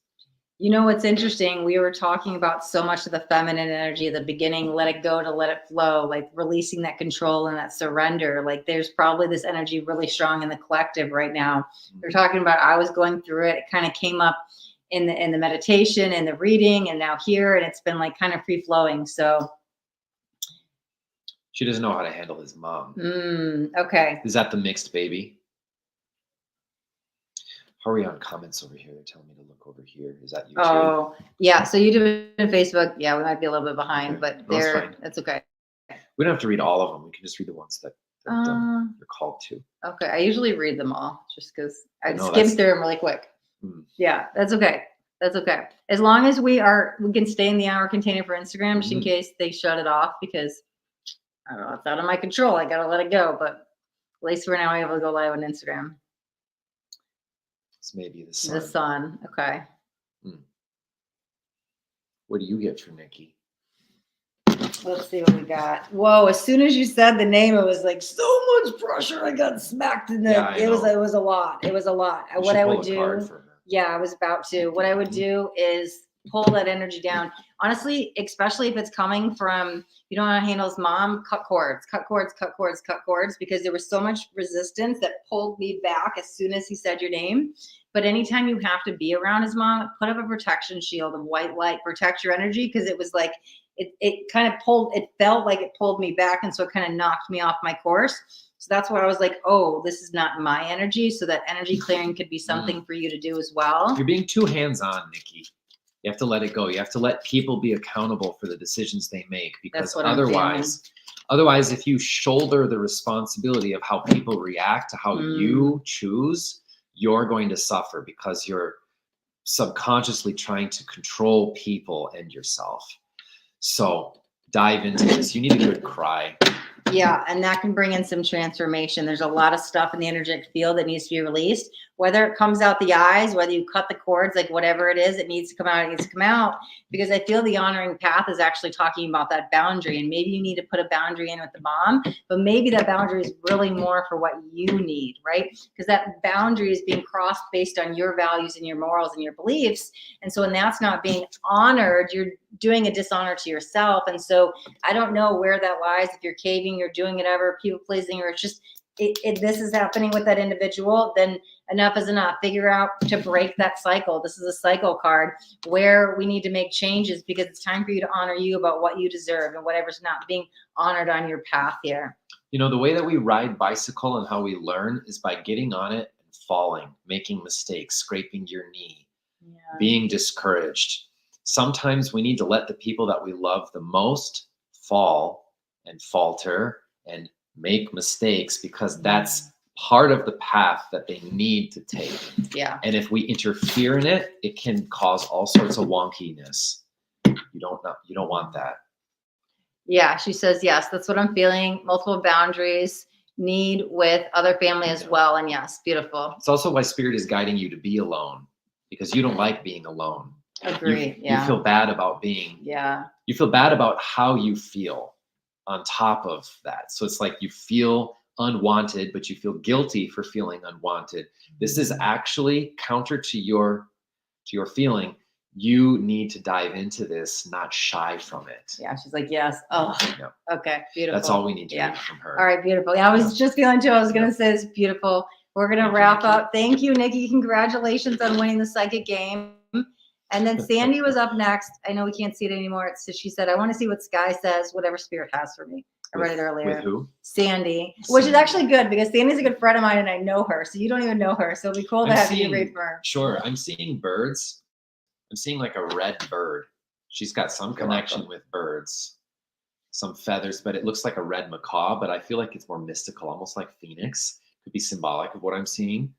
You know what's interesting? We were talking about so much of the feminine energy at the beginning, let it go to let it flow, like releasing that control and that surrender. Like there's probably this energy really strong in the collective right now. We're talking about, I was going through it. It kind of came up in the meditation and the reading and now here, and it's been like kind of free flowing. So she doesn't know how to handle his mom. Okay. Is that the mixed baby? How are we on comments over here? They're telling me to look over here. Is that you too? Oh, yeah. So YouTube and Facebook, yeah, we might be a little bit behind, but that's okay. We don't have to read all of them. We can just read the ones that you're called to. Okay. I usually read them all just because I skim through them really quick. Yeah, that's okay. That's okay. As long as we can stay in the hour container for Instagram, just in case they shut it off, because I don't know, it's out of my control. I got to let it go, but at least we're now able to go live on Instagram. It's maybe the sun. The sun. Okay. What do you get for Nikki? Let's see what we got. Whoa! As soon as you said the name, it was like so much pressure. I got smacked in the. Yeah, it was a lot. It was a lot. What I would do. Yeah, I was about to. What I would do is pull that energy down. Honestly, especially if it's coming from, you don't know how to handle his mom, cut cords, because there was so much resistance that pulled me back as soon as he said your name. But anytime you have to be around his mom, put up a protection shield of white light, protect your energy, because it was like, it kind of felt like it pulled me back. And so it kind of knocked me off my course. So that's why I was like, oh, this is not my energy. So that energy clearing could be something for you to do as well. You're being too hands-on, Nikki. You have to let it go. You have to let people be accountable for the decisions they make, because otherwise, if you shoulder the responsibility of how people react to how you choose, you're going to suffer because you're subconsciously trying to control people and yourself. So dive into this. You need a good cry. Yeah, and that can bring in some transformation. There's a lot of stuff in the energetic field that needs to be released, whether it comes out the eyes, whether you cut the cords, like whatever it is, it needs to come out, it needs to come out. Because I feel the honoring path is actually talking about that boundary. And maybe you need to put a boundary in with the mom, but maybe that boundary is really more for what you need, right? Because that boundary is being crossed based on your values and your morals and your beliefs. And so when that's not being honored, you're doing a dishonor to yourself. And so I don't know where that lies, if you're caving, you're doing whatever, people pleasing, or it's just this is happening with that individual, then enough is enough. Figure out to break that cycle. This is a cycle card where we need to make changes because it's time for you to honor you about what you deserve and whatever's not being honored on your path here. You know, the way that we ride bicycle and how we learn is by getting on it and falling, making mistakes, scraping your knee, being discouraged. Sometimes we need to let the people that we love the most fall and falter and make mistakes because that's part of the path that they need to take. Yeah. And if we interfere in it, it can cause all sorts of wonkiness. You don't want that. Yeah, she says, yes, that's what I'm feeling. Multiple boundaries, need with other family as well. And yes, beautiful. It's also why spirit is guiding you to be alone because you don't like being alone. Agree. You feel bad about being. Yeah. You feel bad about how you feel on top of that. So it's like you feel unwanted, but you feel guilty for feeling unwanted. This is actually counter to your feeling. You need to dive into this, not shy from it. Yeah, she's like, yes. Oh, Yep. Okay, beautiful. That's all we need to read from her. All right, beautiful. Yeah, I was just feeling too. I was going to say it's beautiful. We're going to wrap up. Thank you, Nikki. Congratulations on winning the psychic game. And then Sandy was up next. I know we can't see it anymore. So she said, I want to see what Sky says, whatever spirit has for me. I read it earlier. With who? Sandy, which is actually good because Sandy's a good friend of mine and I know her. So you don't even know her. So it'd be cool to have you read for her. Sure. I'm seeing birds. I'm seeing like a red bird. She's got some connection with birds, some feathers, but it looks like a red macaw, but I feel like it's more mystical, almost like Phoenix. Could be symbolic of what I'm seeing.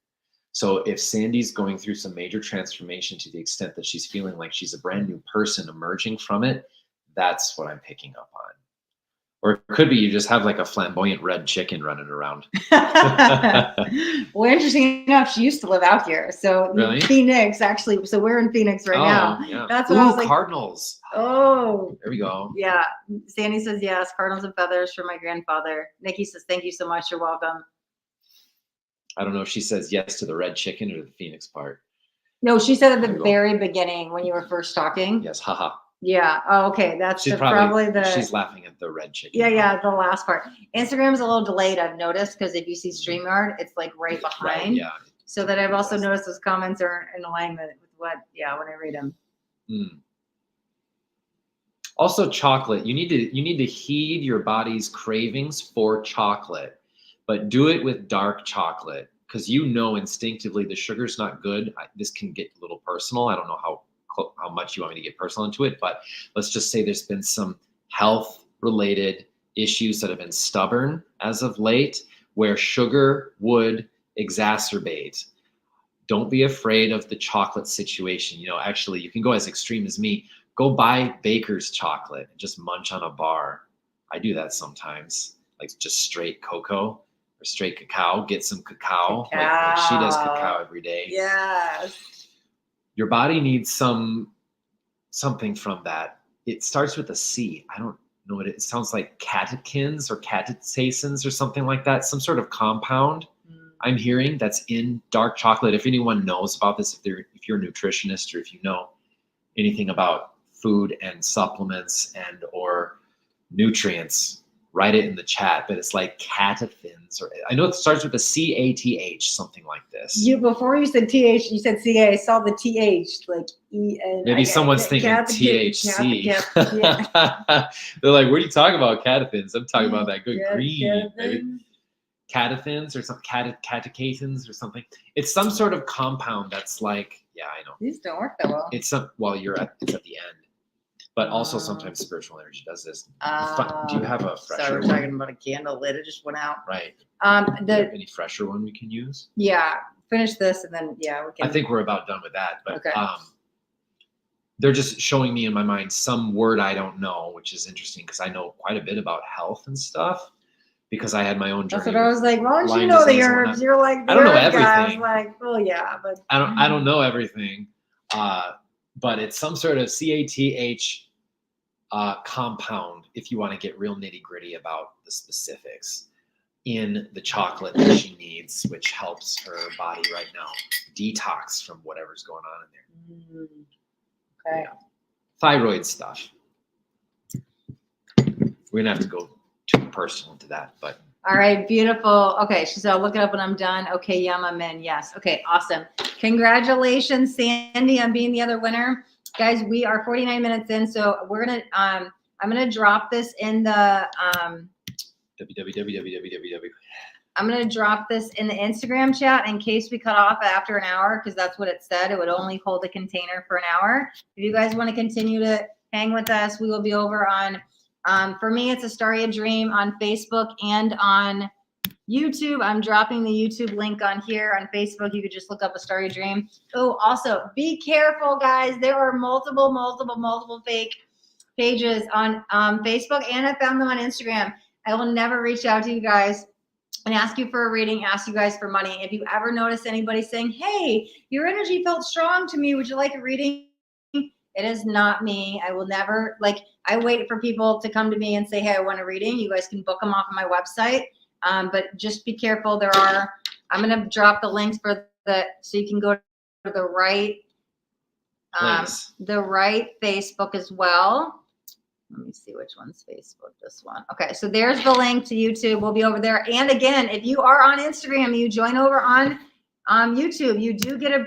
So if Sandy's going through some major transformation to the extent that she's feeling like she's a brand new person emerging from it, that's what I'm picking up on. Or it could be you just have like a flamboyant red chicken running around. Well, interesting enough, she used to live out here. So really? Phoenix, actually. So we're in Phoenix right now. Yeah. That's what I was like. Cardinals. Oh. There we go. Yeah. Sandy says, yes, cardinals and feathers for my grandfather. Nikki says, thank you so much. You're welcome. I don't know if she says yes to the red chicken or the Phoenix part. No, she said at the very beginning when you were first talking. Yes, haha. Yeah. Oh, okay. That's probably the. She's laughing at the red chicken. Yeah, the last part. Instagram is a little delayed, I've noticed, because if you see StreamYard, it's like right behind. Right, yeah. So that I've also noticed those comments are in alignment with when I read them. Also, chocolate. You need to heed your body's cravings for chocolate, but do it with dark chocolate because you know instinctively the sugar's not good. This can get a little personal. I don't know how much you want me to get personal into it, but let's just say there's been some health-related issues that have been stubborn as of late, where sugar would exacerbate. Don't be afraid of the chocolate situation. You know, actually, you can go as extreme as me. Go buy baker's chocolate and just munch on a bar. I do that sometimes, like just straight cocoa or straight cacao. Get some cacao. Like she does cacao every day. Yes. Your body needs something from that. It starts with a C. I don't know what it sounds like. Catechins or catechasins or something like that. Some sort of compound I'm hearing that's in dark chocolate. If anyone knows about this, if you're a nutritionist or if you know anything about food and supplements and or nutrients, write it in the chat. But it's like catechins, or I know it starts with a CATH, something like this. Before you said TH, you said CA. I saw the TH, like EN. Maybe someone's thinking THC. They're like, what are you talking about, catechins? I'm talking about that good green. Maybe catechins or some catechins or something. It's some sort of compound that's like, yeah, I know. These don't work that well. It's it's at the end. But also sometimes spiritual energy does this. Do you have a fresher Sorry, we're talking about a candle lid. It just went out. Right. Do you have any fresher one we can use? Yeah. Finish this and then, we can. I think we're about done with that. But they're just showing me in my mind some word I don't know, which is interesting because I know quite a bit about health and stuff because I had my own journey. That's what I was like, why don't you know the herbs? You're like, I don't know everything. I was like, well, yeah, but I don't know everything. But it's some sort of CATH compound, if you want to get real nitty gritty about the specifics, in the chocolate that she needs, which helps her body right now detox from whatever's going on in there. Okay. Yeah. Thyroid stuff. We're going to have to go too personal into that, but All right, beautiful. Okay, she said, I'll look it up when I'm done. Okay, yum, I'm in. Yes. Okay, awesome. Congratulations, Sandy, on being the other winner. Guys, we are 49 minutes in, so we're gonna I'm gonna drop this in the www. I'm gonna drop this in the Instagram chat in case we cut off after an hour, because that's what it said. It would only hold a container for an hour. If you guys want to continue to hang with us, we will be over on for me, it's Astaria Dream on Facebook and on YouTube. I'm dropping the YouTube link on here. On Facebook, you could just look up Astaria Dream. Oh, also, be careful, guys. There are multiple fake pages on Facebook, and I found them on Instagram. I will never reach out to you guys and ask you for a reading, ask you guys for money. If you ever notice anybody saying, hey, your energy felt strong to me, would you like a reading? It is not me. I will never, I wait for people to come to me and say, hey, I want a reading. You guys can book them off of my website. But just be careful. I'm going to drop the links so you can go to the right Facebook as well. Let me see which one's Facebook, this one. Okay, so there's the link to YouTube. We'll be over there. And again, if you are on Instagram, you join over on YouTube, you do get a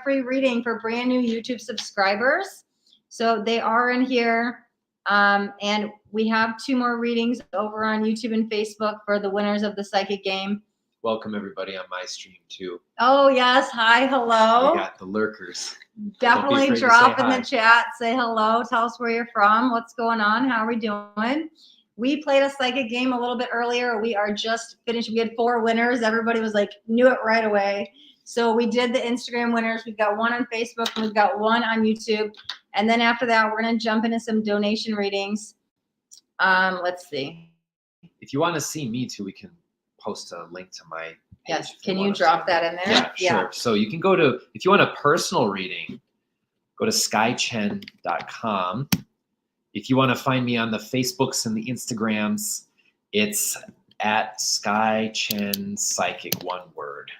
free reading for brand new YouTube subscribers. So they are in here. And we have 2 more readings over on YouTube and Facebook for the winners of the psychic game. Welcome everybody on my stream too. Oh yes, hi, hello. We got the lurkers. Definitely drop in the chat, say hello, tell us where you're from, what's going on, how are we doing? We played a psychic game a little bit earlier. We are just finished. We had 4 winners. Everybody was like, knew it right away. So we did the Instagram winners. We've got 1 on Facebook and we've got 1 on YouTube. And then after that, we're going to jump into some donation readings. Let's see. If you want to see me too, we can post a link to my page. Yes, can you drop that in there? Yeah, sure. So you can go to, if you want a personal reading, go to skychen.com. If you want to find me on the Facebooks and the Instagrams, it's at Skychen Psychic, one word.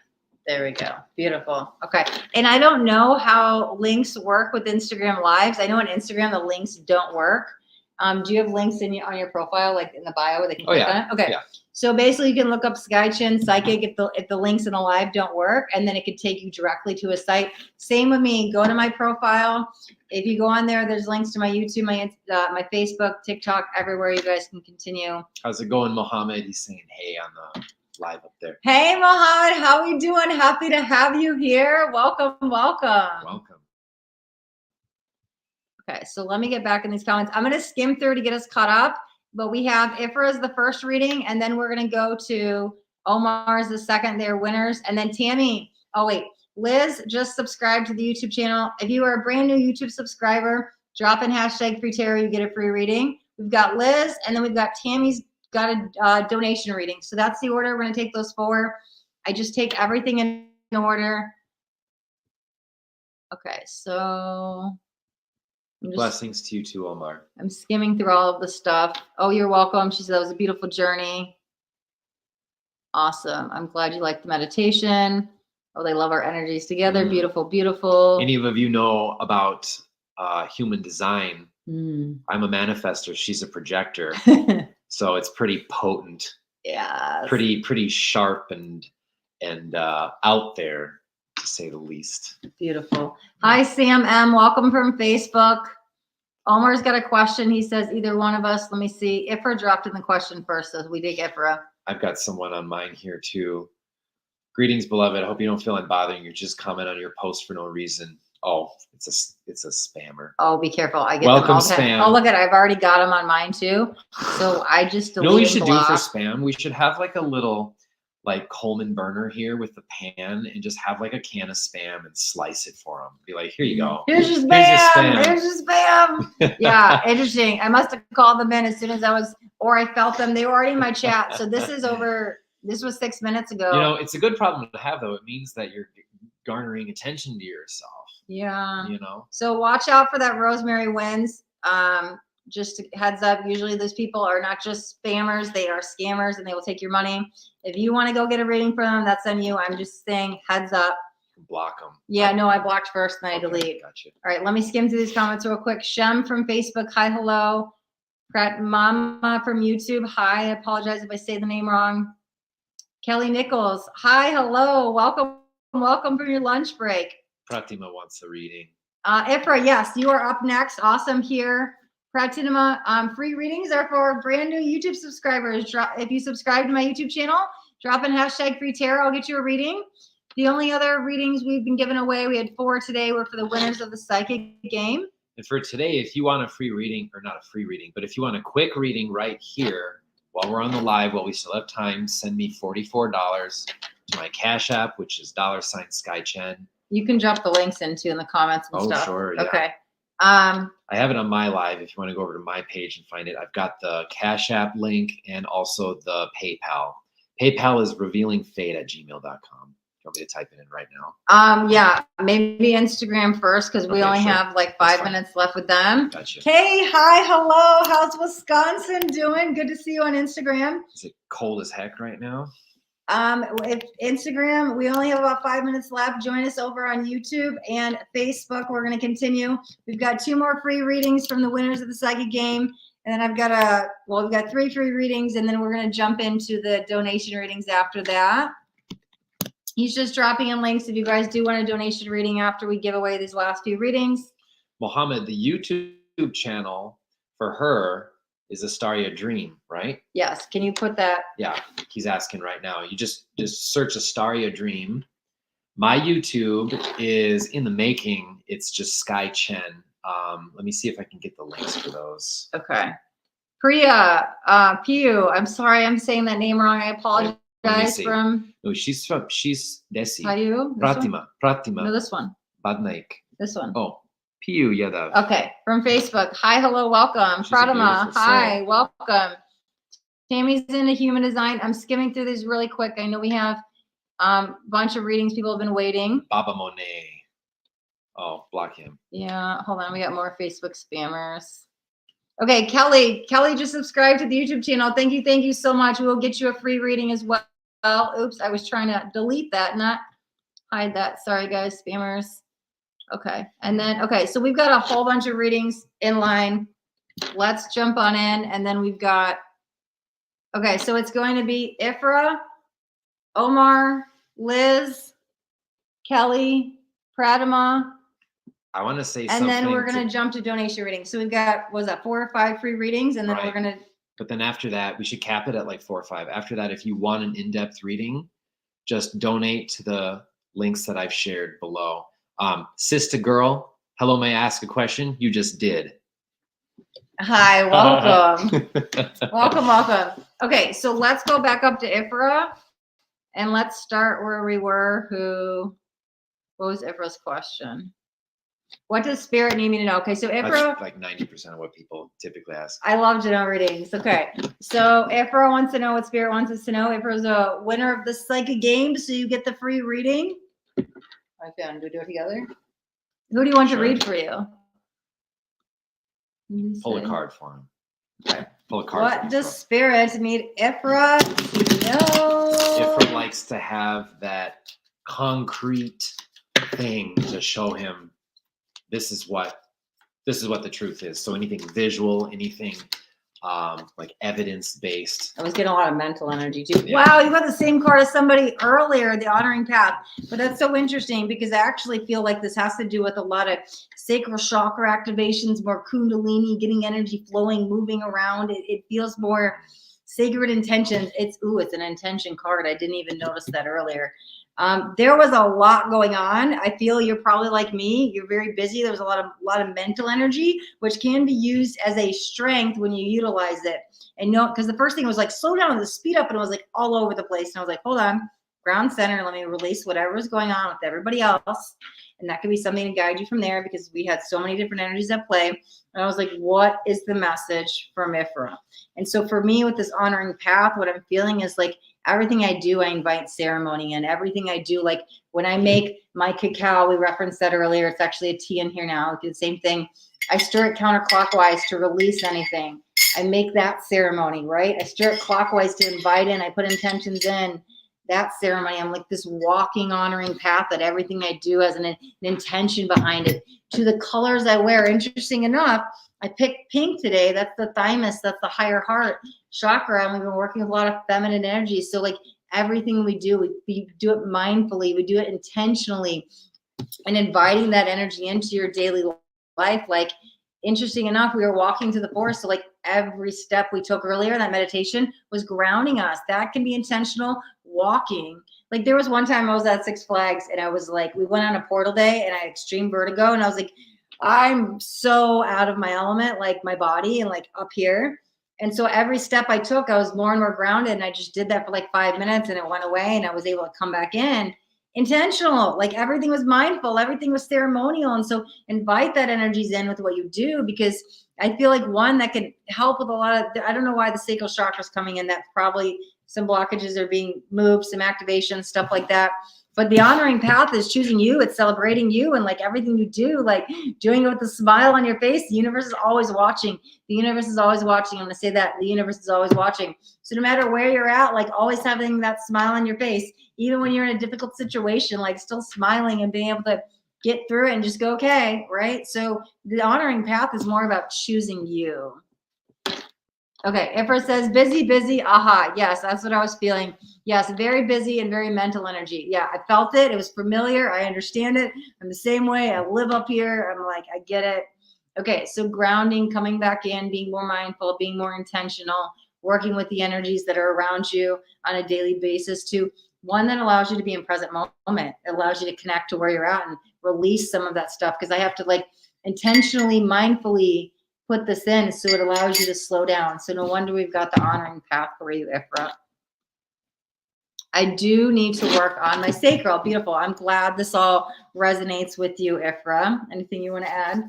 There we go. Beautiful. Okay. And I don't know how links work with Instagram Lives. I know on Instagram, the links don't work. Do you have links on your profile, like in the bio where they can click on it? Okay. Yeah. So basically you can look up Skychen Psychic if the links in the live don't work, and then it could take you directly to a site. Same with me. Go to my profile. If you go on there, there's links to my YouTube, my Facebook, TikTok, everywhere. You guys can continue. How's it going, Mohammed? He's saying hey on the live up there. Hey, Mohammed. How are we doing? Happy to have you here. Welcome, welcome. Welcome. Okay, so let me get back in these comments. I'm going to skim through to get us caught up, but we have Ifra as the first reading, and then we're going to go to Omar as the second. They're winners. And then Tammy, oh wait, Liz just subscribed to the YouTube channel. If you are a brand new YouTube subscriber, drop in hashtag free tarot, you get a free reading. We've got Liz, and then we've got Tammy's got a donation reading. So that's the order. We're going to take those 4. I just take everything in order. Okay, so... Blessings to you too, Omar. I'm skimming through all of the stuff. Oh, you're welcome. She said that was a beautiful journey. Awesome. I'm glad you liked the meditation. Oh, they love our energies together. Beautiful, beautiful. Any of you know about human design? I'm a manifester. She's a projector. So it's pretty potent. Yeah. Pretty sharp and out there, to say the least. Beautiful. Hi, Sam M. Welcome from Facebook. Omar's got a question. He says either one of us. Let me see. Ifra dropped in the question first, so we did Ifra. I've got someone on mine here too. Greetings, beloved. I hope you don't feel I'm bothering you. Just comment on your post for no reason. Oh, it's a spammer. Oh, be careful. I get welcome them all spam. Oh, look at it. I've already got them on mine too. So I just delete. You know what we should do for spam? We should have like a little Coleman burner here with the pan and just have like a can of spam and slice it for them. Be like, here you go. Here's your spam. Here's your spam. Yeah, interesting. I must have called them in as soon as I felt them. They were already in my chat. So this was 6 minutes ago. You know, it's a good problem to have though. It means that you're garnering attention to yourself. Yeah. You know. So watch out for that Rosemary wins. Just a heads up, usually those people are not just spammers, they are scammers and they will take your money. If you want to go get a reading for them, that's on you. I'm just saying heads up. Block them. Yeah, no, I blocked first, then I delete. Gotcha. All right, let me skim through these comments real quick. Shem from Facebook, hi, hello. Mama from YouTube. Hi, I apologize if I say the name wrong. Kelly Nichols. Hi, hello, welcome from your lunch break. Pratima wants a reading. Ifra, yes, you are up next. Awesome here. Pratima, free readings are for brand new YouTube subscribers. If you subscribe to my YouTube channel, drop in hashtag free tarot. I'll get you a reading. The only other readings we've been giving away, we had 4 today, were for the winners of the psychic game. And for today, if you want a free reading, or not a free reading, but if you want a quick reading right here, while we're on the live, while we still have time, send me $44 to my Cash App, which is $SkyChen. You can drop the links into in the comments and stuff. Oh, sure. Yeah. Okay. I have it on my live. If you want to go over to my page and find it, I've got the Cash App link and also the PayPal. PayPal is revealingfate@gmail.com. You want me to type it in right now? Yeah, maybe Instagram first, because we only have like 5 minutes left with them. Gotcha. Hey, hi, hello. How's Wisconsin doing? Good to see you on Instagram. Is it cold as heck right now? If Instagram, we only have about 5 minutes left. Join us over on YouTube and Facebook. We're going to continue. We've got 2 more free readings from the winners of the psychic game. And then I've got we've got 3 free readings, and then we're going to jump into the donation readings after that. He's just dropping in links if you guys do want a donation reading after we give away these last few readings. Mohammed, the YouTube channel for her is Astaria Dream, right? Yes. Can you put that? Yeah, he's asking right now. You just search Astaria Dream. My YouTube is in the making. It's just SkyChen. Let me see if I can get the links for those. Okay. Priya, Piu, I'm sorry I'm saying that name wrong. I apologize. From no, she's Desi. Payu? Pratima. No, this one. Badnaik. This one. Oh, Piu Yadav. Okay, from Facebook. Hi, hello, welcome. Pratima, hi, welcome. Tammy's into human design. I'm skimming through these really quick. I know we have a bunch of readings. People have been waiting. Baba Monet. Oh, block him. Yeah, hold on. We got more Facebook spammers. Okay, Kelly just subscribed to the YouTube channel. Thank you so much. We will get you a free reading as well. Oops, I was trying to delete that, not hide that. Sorry, guys, spammers. Okay, and then, okay, so we've got a whole bunch of readings in line. Let's jump on in, and then we've got, okay, so it's going to be Ifra, Omar, Liz, Kelly, Pratima. I want to say something. And then we're going to jump to donation readings. So we've got, what was that, 4 or 5 free readings? And then we're going to. But then after that, we should cap it at like 4 or 5. After that, if you want an in-depth reading, just donate to the links that I've shared below. Sister girl, hello, may I ask a question? You just did. Hi, welcome. welcome. Okay, so let's go back up to Ifra. And let's start where we were. What was Ifra's question? What does spirit need me to know? Okay, so Ifra. That's like 90% of what people typically ask. I love to know readings. Okay, so Ifra wants to know what spirit wants us to know. Ifra's a winner of the psychic game, so you get the free reading. I found. Do we do it together? Who do you want to read for you? Pull a card for him. Okay. Pull a card. What does spirit need Ifra to know? Ifra likes to have that concrete thing to show him. This is what the truth is. So anything visual, anything like evidence-based. I was getting a lot of mental energy too. Yeah. Wow, you got the same card as somebody earlier, the honoring path. But that's so interesting because I actually feel like this has to do with a lot of sacral chakra activations, more kundalini, getting energy flowing, moving around. It feels more sacred intentions. It's an intention card. I didn't even notice that earlier. There was a lot going on. I feel you're probably like me. You're very busy. There was a lot of mental energy, which can be used as a strength when you utilize it. And no, because the first thing was like slow down, the speed up, and it was like all over the place. And I was like, hold on, ground center. Let me release whatever is going on with everybody else, and that could be something to guide you from there because we had so many different energies at play. And I was like, what is the message from Ifra? And so for me, with this honoring path, what I'm feeling is like, everything I do, I invite ceremony in. Everything I do, like when I make my cacao, we referenced that earlier. It's actually a tea in here now. I do the same thing. I stir it counterclockwise to release anything. I make that ceremony, right? I stir it clockwise to invite in. I put intentions in. That ceremony, I'm like this walking honoring path that everything I do has an intention behind it. To the colors I wear, interesting enough, I picked pink today. That's the thymus. That's the higher heart chakra. And we've been working with a lot of feminine energy. So like everything we do it mindfully. We do it intentionally, and inviting that energy into your daily life. Like, interesting enough, we were walking to the forest. So like every step we took earlier in that meditation was grounding us. That can be intentional walking. Like there was one time I was at Six Flags and I was like, we went on a portal day and I had extreme vertigo. And I was like, I'm so out of my element, like my body and like up here. And so every step I took, I was more and more grounded. And I just did that for like 5 minutes and it went away and I was able to come back in. Intentional, like everything was mindful, everything was ceremonial. And so invite that energies in with what you do, because I feel like one that can help with a lot of, I don't know why the sacral chakra is coming in. That's probably some blockages are being moved, some activation, stuff like that. But the honoring path is choosing you. It's celebrating you, and like everything you do, like doing it with a smile on your face. The universe is always watching. The universe is always watching. I'm going to say that the universe is always watching. So no matter where you're at, like always having that smile on your face, even when you're in a difficult situation, like still smiling and being able to get through it and just go, okay, right? So the honoring path is more about choosing you. Okay, Ifra says, busy, busy, aha. Yes, that's what I was feeling. Yes, very busy and very mental energy. Yeah, I felt it. It was familiar. I understand it. I'm the same way. I live up here. I'm like, I get it. Okay, so grounding, coming back in, being more mindful, being more intentional, working with the energies that are around you on a daily basis to one that allows you to be in present moment. It allows you to connect to where you're at and release some of that stuff, because I have to like intentionally, mindfully put this in so it allows you to slow down. So no wonder we've got the honoring path for you, Ifra. I do need to work on my sacral. Beautiful. I'm glad this all resonates with you, Ifra. Anything you want to add?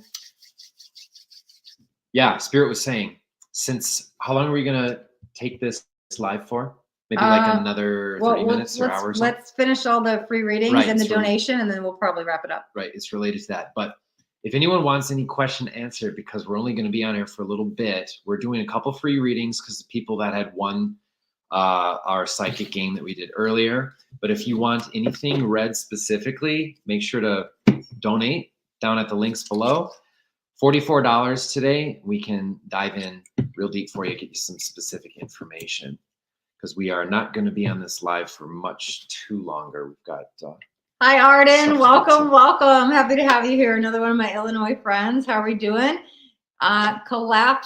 Yeah, Spirit was saying, since how long are we gonna take this live for? Maybe like another 30 minutes or hours. Let's finish all the free readings and the donation, and then we'll probably wrap it up. Right, it's related to that. But if anyone wants any question answered, because we're only going to be on here for a little bit, we're doing a couple free readings because the people that had won our psychic game that we did earlier. But if you want anything read specifically, make sure to donate down at the links below. $44 today. We can dive in real deep for you, get you some specific information, because we are not going to be on this live for much too longer. We've got hi, Arden. Welcome, welcome. Happy to have you here. Another one of my Illinois friends. How are we doing? Kalaf.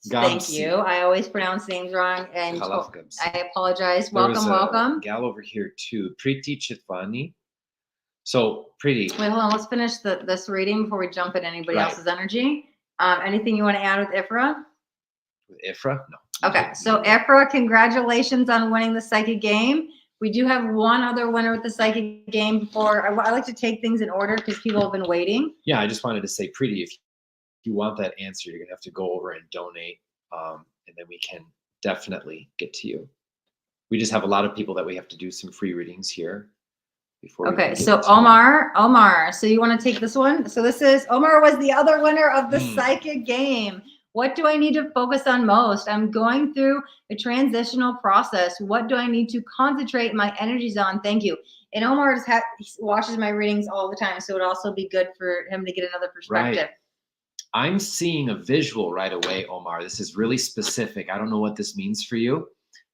Thank you. I always pronounce names wrong, and I apologize. Welcome, welcome. Gal over here too, Preeti Chitvani. So Preeti. Wait, hold on. Let's finish this reading before we jump at anybody else's energy. Anything you want to add with Ifra? With Ifra? No. Okay, so Ifra, congratulations on winning the psychic game. We do have one other winner with the psychic game before. I like to take things in order because people have been waiting. Yeah, I just wanted to say, Preeti, if you want that answer, you're going to have to go over and donate, and then we can definitely get to you. We just have a lot of people that we have to do some free readings here. Okay, so Omar, so you want to take this one? So this is, Omar was the other winner of the psychic game. What do I need to focus on most? I'm going through a transitional process. What do I need to concentrate my energies on? Thank you. And Omar he watches my readings all the time, so it would also be good for him to get another perspective. Right. I'm seeing a visual right away, Omar. This is really specific. I don't know what this means for you,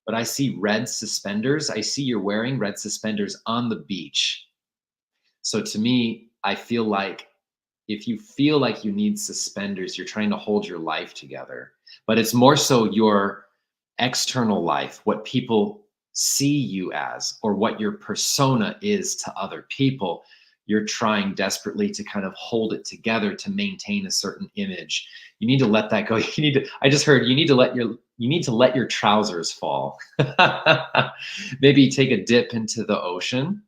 but I see red suspenders. I see you're wearing red suspenders on the beach. So to me, I feel like if you feel like you need suspenders, you're trying to hold your life together. But it's more so your external life, what people see you as, or what your persona is to other people. You're trying desperately to kind of hold it together to maintain a certain image. You need to let that go. I just heard you need to let your trousers fall. Maybe take a dip into the ocean.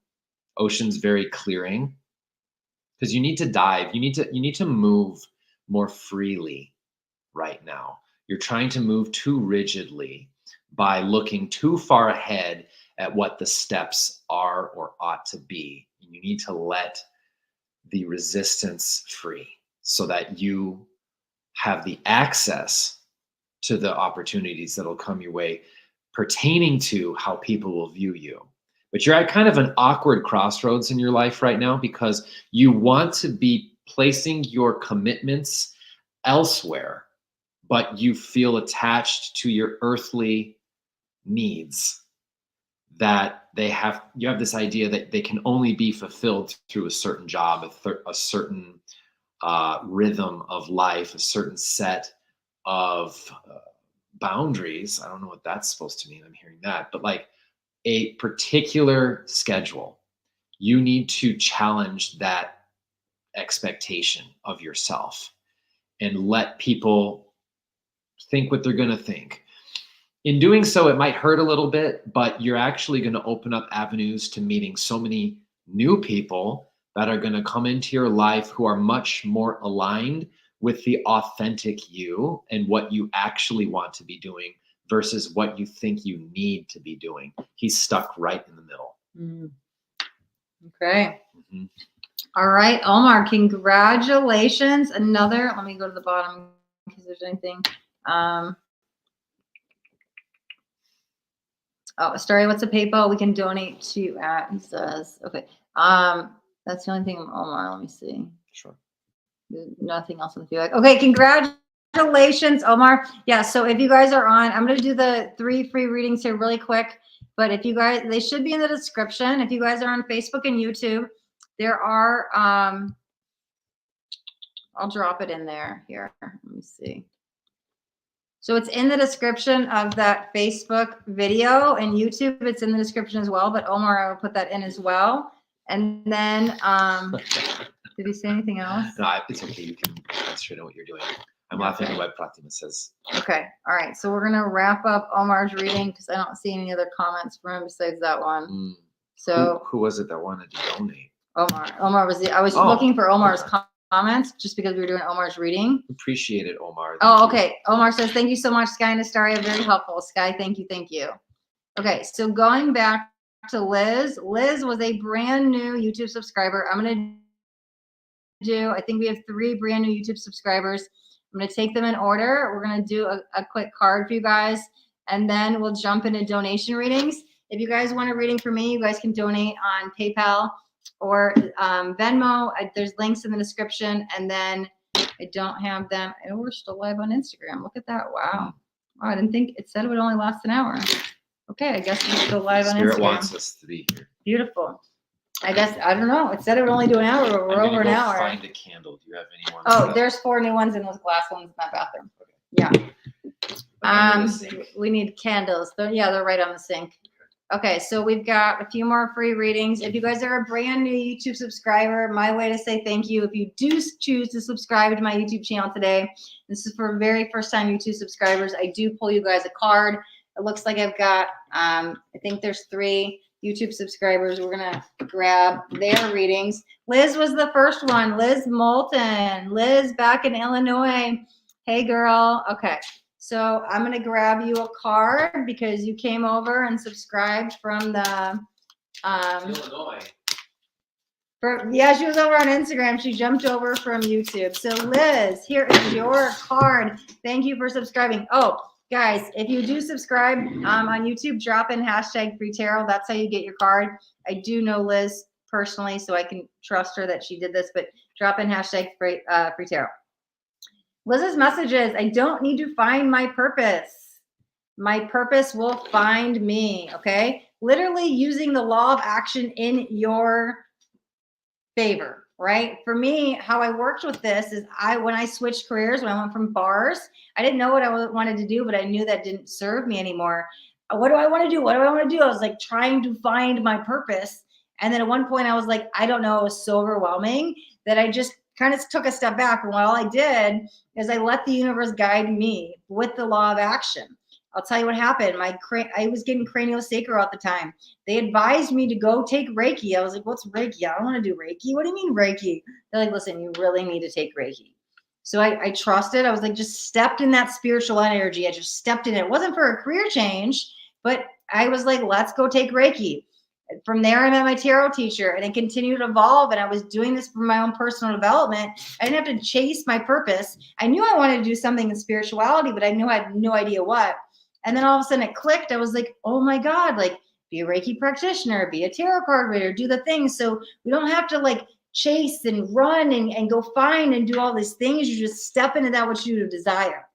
Ocean's very clearing. Because you need to dive, you need to move more freely right now. You're trying to move too rigidly by looking too far ahead at what the steps are or ought to be. You need to let the resistance free so that you have the access to the opportunities that'll come your way pertaining to how people will view you. But you're at kind of an awkward crossroads in your life right now because you want to be placing your commitments elsewhere, but you feel attached to your earthly needs, that you have this idea that they can only be fulfilled through a certain job, a certain rhythm of life, a certain set of boundaries. I don't know what that's supposed to mean. I'm hearing that, but like a particular schedule. You need to challenge that expectation of yourself and let people think what they're going to think. In doing so, it might hurt a little bit, but you're actually going to open up avenues to meeting so many new people that are going to come into your life who are much more aligned with the authentic you and what you actually want to be doing versus what you think you need to be doing. He's stuck right in the middle. Mm. Okay. Mm-hmm. All right, Omar, congratulations. Let me go to the bottom in case there's anything. Story, what's a PayPal we can donate to at, he says. Okay. That's the only thing, Omar, let me see. Sure. Nothing else in the feedback. Okay, congratulations, Omar. Yeah, so if you guys are on, I'm going to do the 3 free readings here really quick. But if you guys, they should be in the description. If you guys are on Facebook and YouTube, there are, I'll drop it in there here. Let me see. So it's in the description of that Facebook video, and YouTube, it's in the description as well. But Omar, I will put that in as well. And then, did he say anything else? No, it's okay. You can concentrate on what you're doing. I'm laughing at what Fatima says. Okay. All right. So we're going to wrap up Omar's reading because I don't see any other comments from him besides that one. So who was it that wanted to donate? Omar was I was looking for Omar's comments just because we were doing Omar's reading. Appreciate it, Omar. Okay. Omar says, thank you so much, Sky and Astaria. Very helpful. Sky, thank you. Thank you. Okay. So going back to Liz. Liz was a brand new YouTube subscriber. I'm going to do, I think we have 3 brand new YouTube subscribers. I'm going to take them in order. We're going to do a quick card for you guys, and then we'll jump into donation readings. If you guys want a reading for me, you guys can donate on PayPal or Venmo. There's links in the description, and then I don't have them. And we're still live on Instagram. Look at that. Wow. I didn't think it said it would only last an hour. Okay, I guess we're still live on Instagram. Spirit wants us to be here. Beautiful. I guess, I don't know. It said it would only do an hour, but we're over an hour. Find a candle. Do you have any ones? Oh, there's 4 new ones in those glass ones in my bathroom. Okay. Yeah. We need candles. They're right on the sink. Okay, so we've got a few more free readings. If you guys are a brand new YouTube subscriber, my way to say thank you, if you do choose to subscribe to my YouTube channel today, this is for very first time YouTube subscribers, I do pull you guys a card. It looks like I've got, I think there's 3 YouTube subscribers. We're going to grab their readings. Liz was the first one. Liz Moulton. Liz back in Illinois. Hey, girl. Okay. So I'm going to grab you a card because you came over and subscribed from the Illinois. She was over on Instagram. She jumped over from YouTube. So Liz, here is your card. Thank you for subscribing. Oh, guys, if you do subscribe on YouTube, drop in #FreeTarot. That's how you get your card. I do know Liz personally, so I can trust her that she did this, but drop in #FreeTarot. Liz's message is, I don't need to find my purpose. My purpose will find me, okay? Literally using the law of action in your favor, right? For me, how I worked with this is when I switched careers, when I went from bars, I didn't know what I wanted to do, but I knew that didn't serve me anymore. What do I want to do? What do I want to do? I was like trying to find my purpose. And then at one point I was like, I don't know, it was so overwhelming that I just kind of took a step back. And what all I did is I let the universe guide me with the law of action. I'll tell you what happened. I was getting craniosacral at the time. They advised me to go take Reiki. I was like, what's Reiki? I don't want to do Reiki. What do you mean Reiki? They're like, listen, you really need to take Reiki. So I trusted. I was like, just stepped in that spiritual energy. I just stepped in it. It wasn't for a career change, but I was like, let's go take Reiki. From there, I met my tarot teacher, and it continued to evolve. And I was doing this for my own personal development. I didn't have to chase my purpose. I knew I wanted to do something in spirituality, but I knew I had no idea what. And then all of a sudden it clicked. I was like, oh my God, like be a Reiki practitioner, be a tarot card reader, do the things. So we don't have to like chase and run and go find and do all these things. You just step into that which you desire.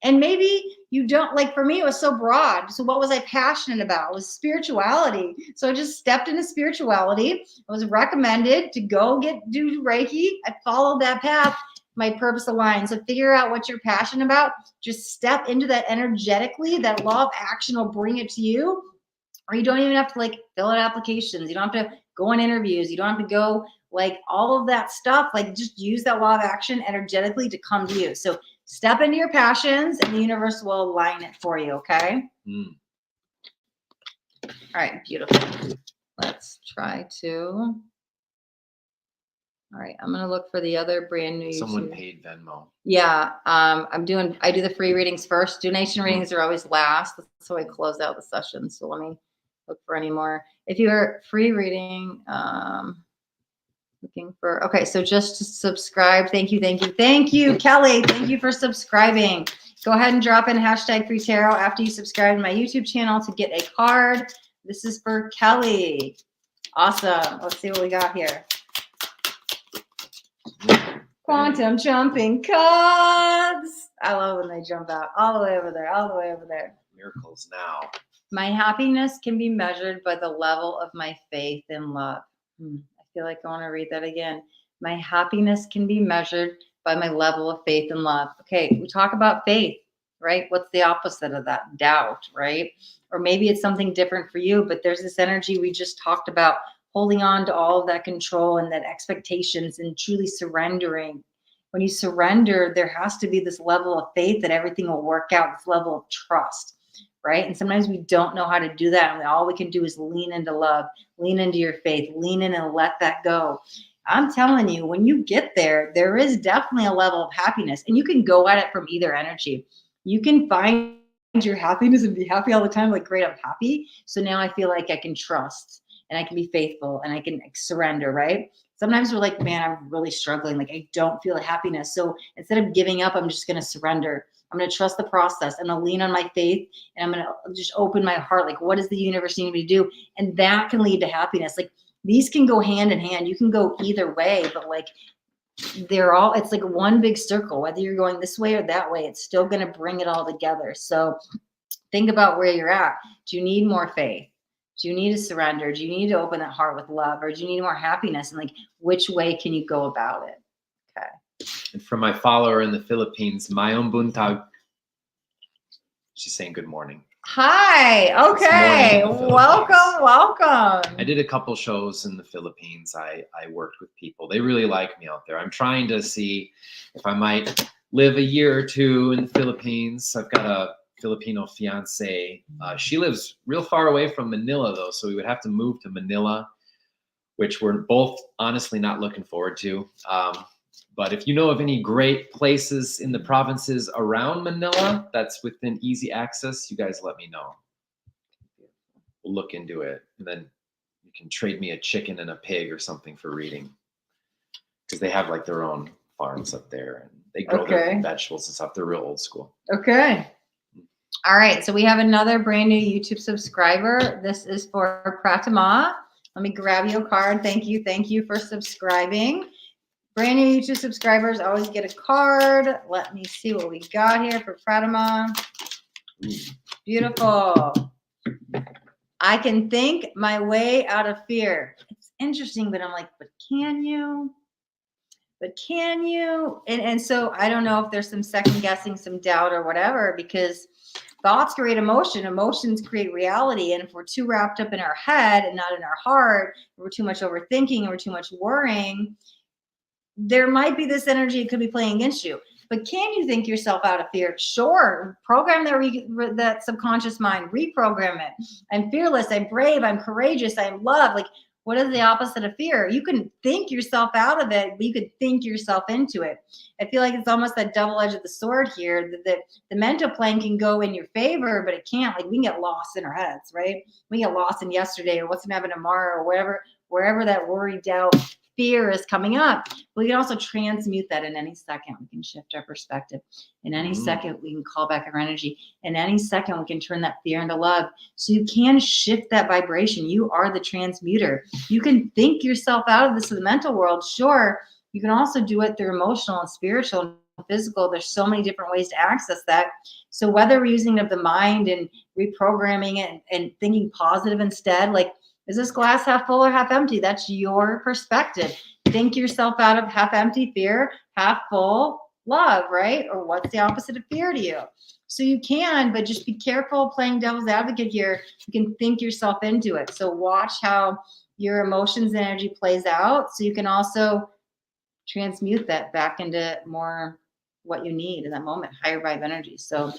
And maybe you don't, like, for me, it was so broad. So what was I passionate about? It was spirituality. So I just stepped into spirituality. It was recommended to go do Reiki. I followed that path. My purpose aligned. So figure out what you're passionate about. Just step into that energetically. That law of action will bring it to you. Or you don't even have to like fill out applications. You don't have to go on interviews. You don't have to go like all of that stuff. Like just use that law of action energetically to come to you. So step into your passions and the universe will align it for you. Okay. All right. Beautiful. Let's try to. All right. I'm going to look for the other brand new. Someone paid Venmo. Yeah. I do the free readings first. Donation readings are always last. That's how I close out the session. So let me look for any more. If you're free reading, looking for, okay. So just to subscribe. Thank you. Kelly. Thank you for subscribing. Go ahead and drop in hashtag free tarot after you subscribe to my YouTube channel to get a card. This is for Kelly. Awesome. Let's see what we got here. Quantum jumping cards. I love when they jump out all the way over there. Miracles now. My happiness can be measured by the level of my faith and love. I feel like I want to read that again. My happiness can be measured by my level of faith and love. Okay, we talk about faith, right? What's the opposite of that? Doubt, right? Or maybe it's something different for you, but there's this energy we just talked about, holding on to all of that control and that expectations and truly surrendering. When you surrender, there has to be this level of faith that everything will work out, this level of trust, right? And sometimes we don't know how to do that. And all we can do is lean into love, lean into your faith, lean in and let that go. I'm telling you, when you get there, there is definitely a level of happiness, and you can go at it from either energy. You can find your happiness and be happy all the time. Like, great, I'm happy. So now I feel like I can trust and I can be faithful and I can surrender, right? Sometimes we're like, man, I'm really struggling. Like, I don't feel happiness. So instead of giving up, I'm just going to surrender. I'm going to trust the process. I'm going to lean on my faith, and I'm going to just open my heart. Like, what does the universe need me to do? And that can lead to happiness. Like, these can go hand in hand. You can go either way, but like, it's like one big circle. Whether you're going this way or that way, it's still going to bring it all together. So think about where you're at. Do you need more faith? Do you need to surrender? Do you need to open that heart with love? Or do you need more happiness? And like, which way can you go about it? Okay. And for my follower in the Philippines, Mayong Buntag, she's saying good morning. Hi. Okay. Welcome. I did a couple shows in the Philippines. I worked with people. They really like me out there. I'm trying to see if I might live a year or two in the Philippines. I've got a Filipino fiance. She lives real far away from Manila, though, so we would have to move to Manila, which we're both honestly not looking forward to. But if you know of any great places in the provinces around Manila that's within easy access, you guys let me know. We'll look into it, and then you can trade me a chicken and a pig or something for reading, because they have like their own farms up there and they grow their vegetables and stuff. They're real old school. Okay. All right. So we have another brand new YouTube subscriber. This is for Pratima. Let me grab your card. Thank you for subscribing. Brand new YouTube subscribers always get a card. Let me see what we got here for Pratima. Beautiful. I can think my way out of fear. It's interesting, but I'm like, but can you? And so I don't know if there's some second guessing, some doubt or whatever, because thoughts create emotion, emotions create reality. And if we're too wrapped up in our head and not in our heart, we're too much overthinking, or too much worrying, there might be this energy that could be playing against you. But can you think yourself out of fear? Sure. Program that subconscious mind, reprogram it. I'm fearless, I'm brave, I'm courageous, I'm loved. Like, what is the opposite of fear? You can think yourself out of it, but you could think yourself into it. I feel like it's almost that double edge of the sword here, that the mental plane can go in your favor, but it can't. Like, we can get lost in our heads, right? We get lost in yesterday or what's going to happen tomorrow or wherever that worry, doubt, fear is coming up. We can also transmute that in any second. We can shift our perspective. In any second, we can call back our energy. In any second, we can turn that fear into love. So you can shift that vibration. You are the transmuter. You can think yourself out of this mental world. Sure. You can also do it through emotional and spiritual and physical. There's so many different ways to access that. So whether we're using of the mind and reprogramming it and thinking positive instead, like, is this glass half full or half empty? That's your perspective. Think yourself out of half empty fear, half full love, right? Or what's the opposite of fear to you? So you can, but just be careful playing devil's advocate here. You can think yourself into it. So watch how your emotions and energy plays out. So you can also transmute that back into more what you need in that moment, higher vibe energy. So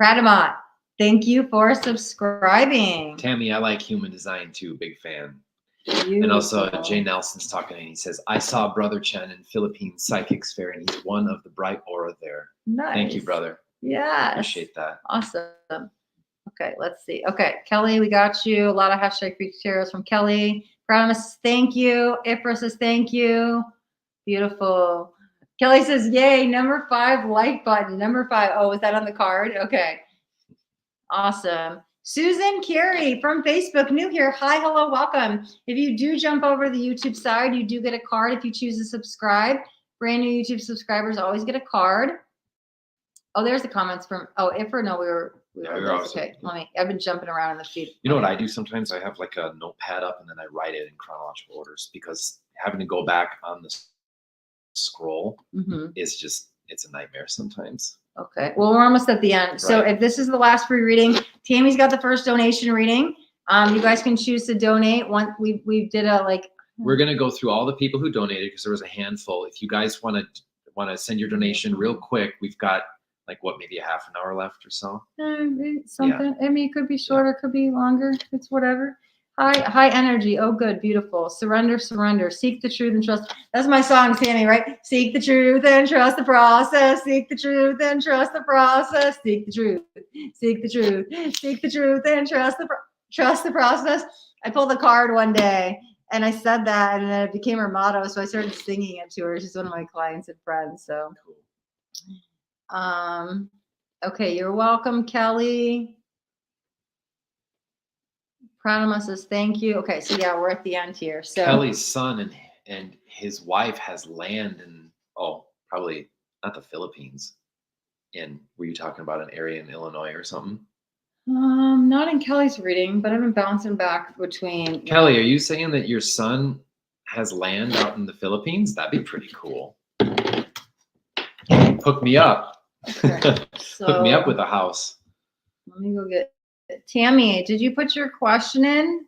Pradamot, thank you for subscribing. Tammy, I like human design too. Big fan. Beautiful. And also Jay Nelson's talking and he says, I saw Brother Chen in Philippines Psychics Fair and he's one of the bright aura there. Nice. Thank you, brother. Yes. Appreciate that. Awesome. Okay, let's see. Okay, Kelly, we got you. A lot of hashtag free tarot from Kelly. Promise, thank you. Ifra says thank you. Beautiful. Kelly says, yay, number 5 like button. Number 5. Oh, was that on the card? Okay. Awesome. Susan Carey from Facebook, new here. Hi, hello, welcome. If you do jump over to the YouTube side, you do get a card if you choose to subscribe. Brand new YouTube subscribers always get a card. Oh, there's the comments from, Ifra, no, we were also, okay. I've been jumping around in the feed. You know what I do sometimes? I have like a notepad up and then I write it in chronological orders because having to go back on the scroll is just, it's a nightmare sometimes. Okay, well, we're almost at the end. So if this is the last free reading, Tammy's got the first donation reading. You guys can choose to donate. We did a We're gonna go through all the people who donated because there was a handful. If you guys want to send your donation real quick, we've got maybe a half an hour left or so. Something. Yeah. I mean, it could be shorter, it could be longer. It's whatever. High energy. Oh, good, beautiful. Surrender. Seek the truth and trust. That's my song, Tammy, right? Seek the truth and trust the process. Seek the truth and trust the process. Seek the truth. Seek the truth. Seek the truth and trust the process. I pulled a card one day and I said that, and then it became her motto. So I started singing it to her. She's one of my clients and friends. So, okay, you're welcome, Kelly. Pranama says thank you. Okay, so yeah, we're at the end here. So Kelly's son and his wife has land in probably not the Philippines. Were you talking about an area in Illinois or something? Not in Kelly's reading, but I've been bouncing back between. Kelly, are you saying that your son has land out in the Philippines? That'd be pretty cool. Hook me up. Okay, so, hook me up with a house. Let me go get Tammy. Did you put your question in?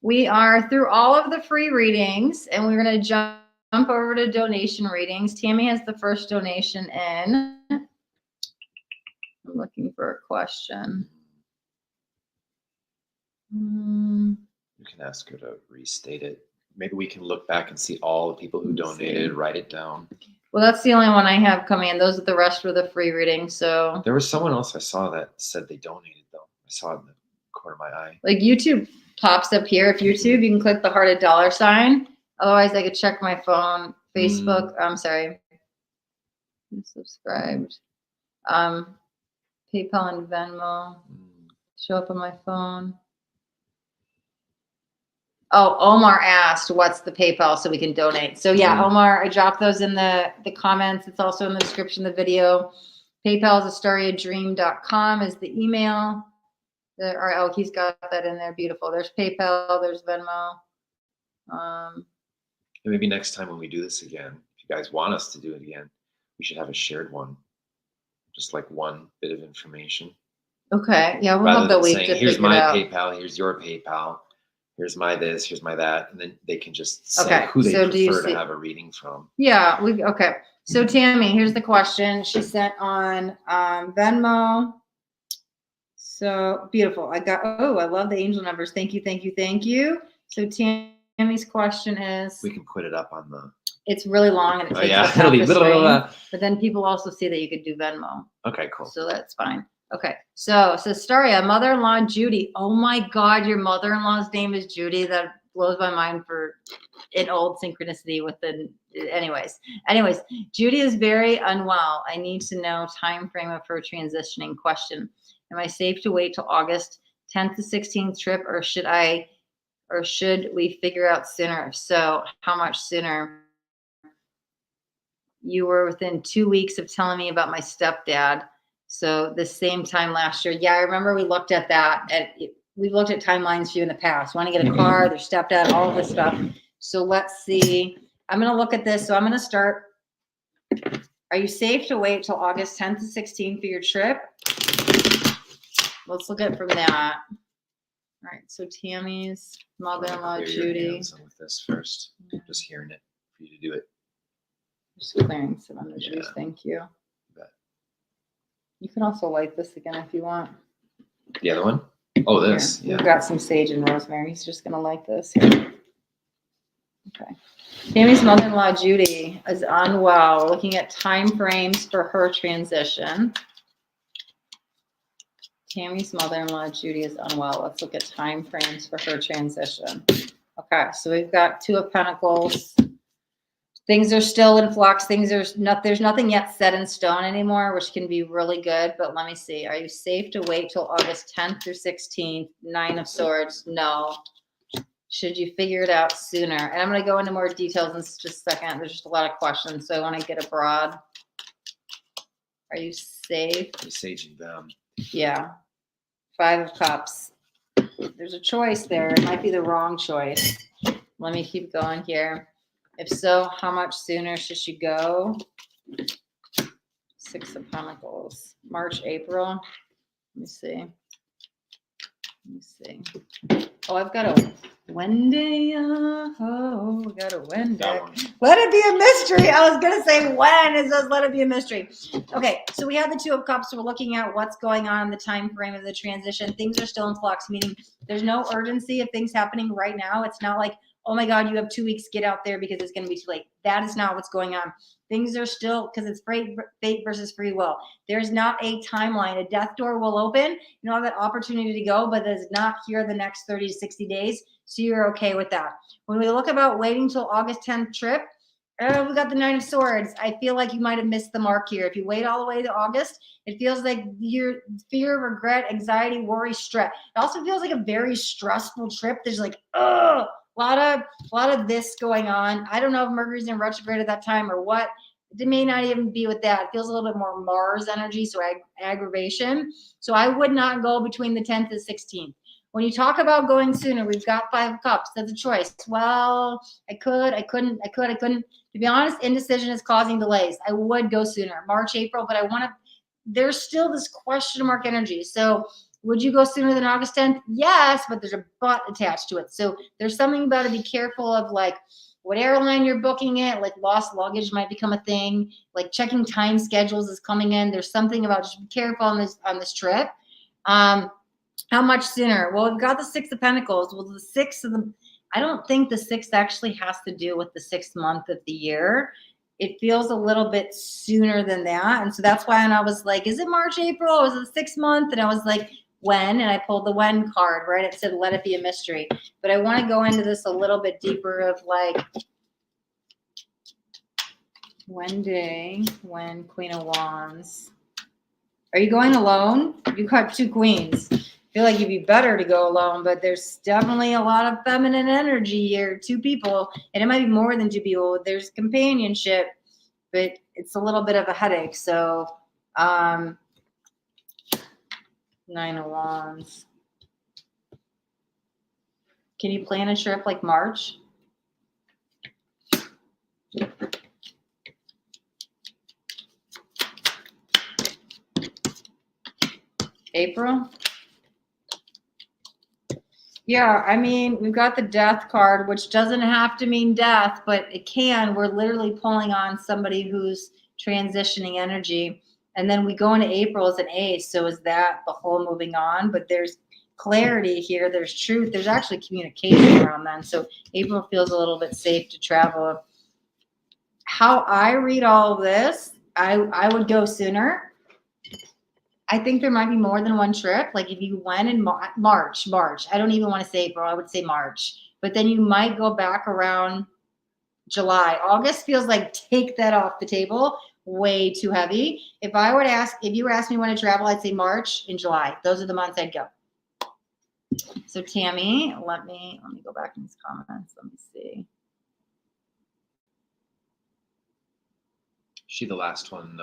We are through all of the free readings, and we're going to jump over to donation readings. Tammy has the first donation in. I'm looking for a question. You can ask her to restate it. Maybe we can look back and see all the people who donated, write it down. Well, that's the only one I have coming in. Those are the rest for the free reading. So there was someone else I saw that said they donated, though. I saw it in the corner of my eye. Like YouTube pops up here. If YouTube, you can click the hearted $sign. Otherwise, I could check my phone, Facebook. I'm sorry. I'm subscribed. PayPal and Venmo show up on my phone. Oh, Omar asked, what's the PayPal so we can donate? So yeah, Omar, I dropped those in the comments. It's also in the description of the video. PayPal is astariadream.com is the email. He's got that in there. Beautiful. There's PayPal. There's Venmo. And maybe next time when we do this again, if you guys want us to do it again, we should have a shared one. Just like one bit of information. Okay. Yeah, we'll have the week to figure it out. Here's my PayPal. Here's your PayPal. Here's my this, here's my that, and then they can just say who they prefer to have a reading from. Yeah, okay. So Tammy, here's the question she sent on Venmo. So beautiful. I love the angel numbers. Thank you. So Tammy's question is. We can put it up on the. It's really long and it takes it'll be but then people also see that you could do Venmo. Okay, cool. So that's fine. Okay, so Staria, mother-in-law Judy. Oh my God, your mother-in-law's name is Judy. That blows my mind for an old synchronicity within. Anyways, Judy is very unwell. I need to know time frame of her transitioning. Question: am I safe to wait till August 10th to 16th trip, or should we figure out sooner? If so, how much sooner? You were within 2 weeks of telling me about my stepdad. So the same time last year. Yeah, I remember we looked at that. We've looked at timelines for you in the past. Want to get a car, their stepdad, all of this stuff. So let's see. I'm going to look at this. So I'm going to start. Are you safe to wait till August 10th to 16th for your trip? Let's look at it from that. All right. So Tammy's mother-in-law, Judy. With this first, just hearing it for you to do it. Just clearing some energies. Yeah. Thank you. You can also light this again if you want. The other one? Oh, this. Here. Yeah. We've got some sage and rosemary. He's just going to light this here. Okay. Tammy's mother-in-law, Judy, is unwell. We're looking at time frames for her transition. Tammy's mother-in-law, Judy, is unwell. Let's look at time frames for her transition. Okay, so we've got Two of Pentacles. Things are still in flux. There's nothing yet set in stone anymore, which can be really good. But let me see. Are you safe to wait till August 10th through 16th? 9 of Swords. No. Should you figure it out sooner? And I'm going to go into more details in just a second. There's just a lot of questions, so I want to get a broad. Are you safe? You're saging them. Yeah. 5 of Cups. There's a choice there. It might be the wrong choice. Let me keep going here. If so, how much sooner should she go? 6 of Pentacles. March, April. Let me see. Oh, I've got a Wendy. Oh, we got a Wendy. Let it be a mystery. I was going to say when. It says let it be a mystery. Okay, so we have the Two of Cups. So we're looking at what's going on in the time frame of the transition. Things are still in flux, meaning there's no urgency of things happening right now. It's not like, oh my God, you have 2 weeks, get out there because it's going to be too late. That is not what's going on. Things are still, because it's fate versus free will. There's not a timeline. A death door will open. You have that opportunity to go, but it's not here the next 30 to 60 days. So you're okay with that. When we look about waiting till August 10th trip, we got the 9 of Swords. I feel like you might have missed the mark here. If you wait all the way to August, it feels like your fear, regret, anxiety, worry, stress. It also feels like a very stressful trip. There's like, ugh. A lot of this going on. I don't know if Mercury's in retrograde at that time or what. It may not even be with that. It feels a little bit more Mars energy, so aggravation. So I would not go between the 10th and 16th. When you talk about going sooner, we've got 5 of Cups. That's a choice. Well, I couldn't. To be honest, indecision is causing delays. I would go sooner, March, April, but there's still this question mark energy. So would you go sooner than August 10th? Yes, but there's a but attached to it. So there's something about to be careful of, like what airline you're booking it, like lost luggage might become a thing, like checking time schedules is coming in. There's something about just be careful on this trip. How much sooner? Well, we've got the 6 of Pentacles. Well, the 6 of them, I don't think the 6th actually has to do with the 6th month of the year. It feels a little bit sooner than that. And so that's why I was like, is it March, April? Or is it the 6th month? And I was like, when? And I pulled the when card, right? It said, let it be a mystery. But I want to go into this a little bit deeper of like, when Queen of Wands. Are you going alone? You got 2 queens. I feel like you'd be better to go alone, but there's definitely a lot of feminine energy here. 2 people, and it might be more than 2 people. There's companionship, but it's a little bit of a headache. So, 9 of Wands. Can you plan a trip like March? April? Yeah, I mean, we've got the Death card, which doesn't have to mean death, but it can. We're literally pulling on somebody who's transitioning energy. And then we go into April as an ace. So is that the whole moving on? But there's clarity here. There's truth. There's actually communication around that. So April feels a little bit safe to travel. How I read all of this, I would go sooner. I think there might be more than one trip. Like if you went in March, I don't even want to say April. I would say March. but then you might go back around July. August feels like take that off the table. Way too heavy. If you were asking me when to travel, I'd say March and July. Those are the months I'd go. So Tammy, let me go back in these comments. Let me see. She the last one,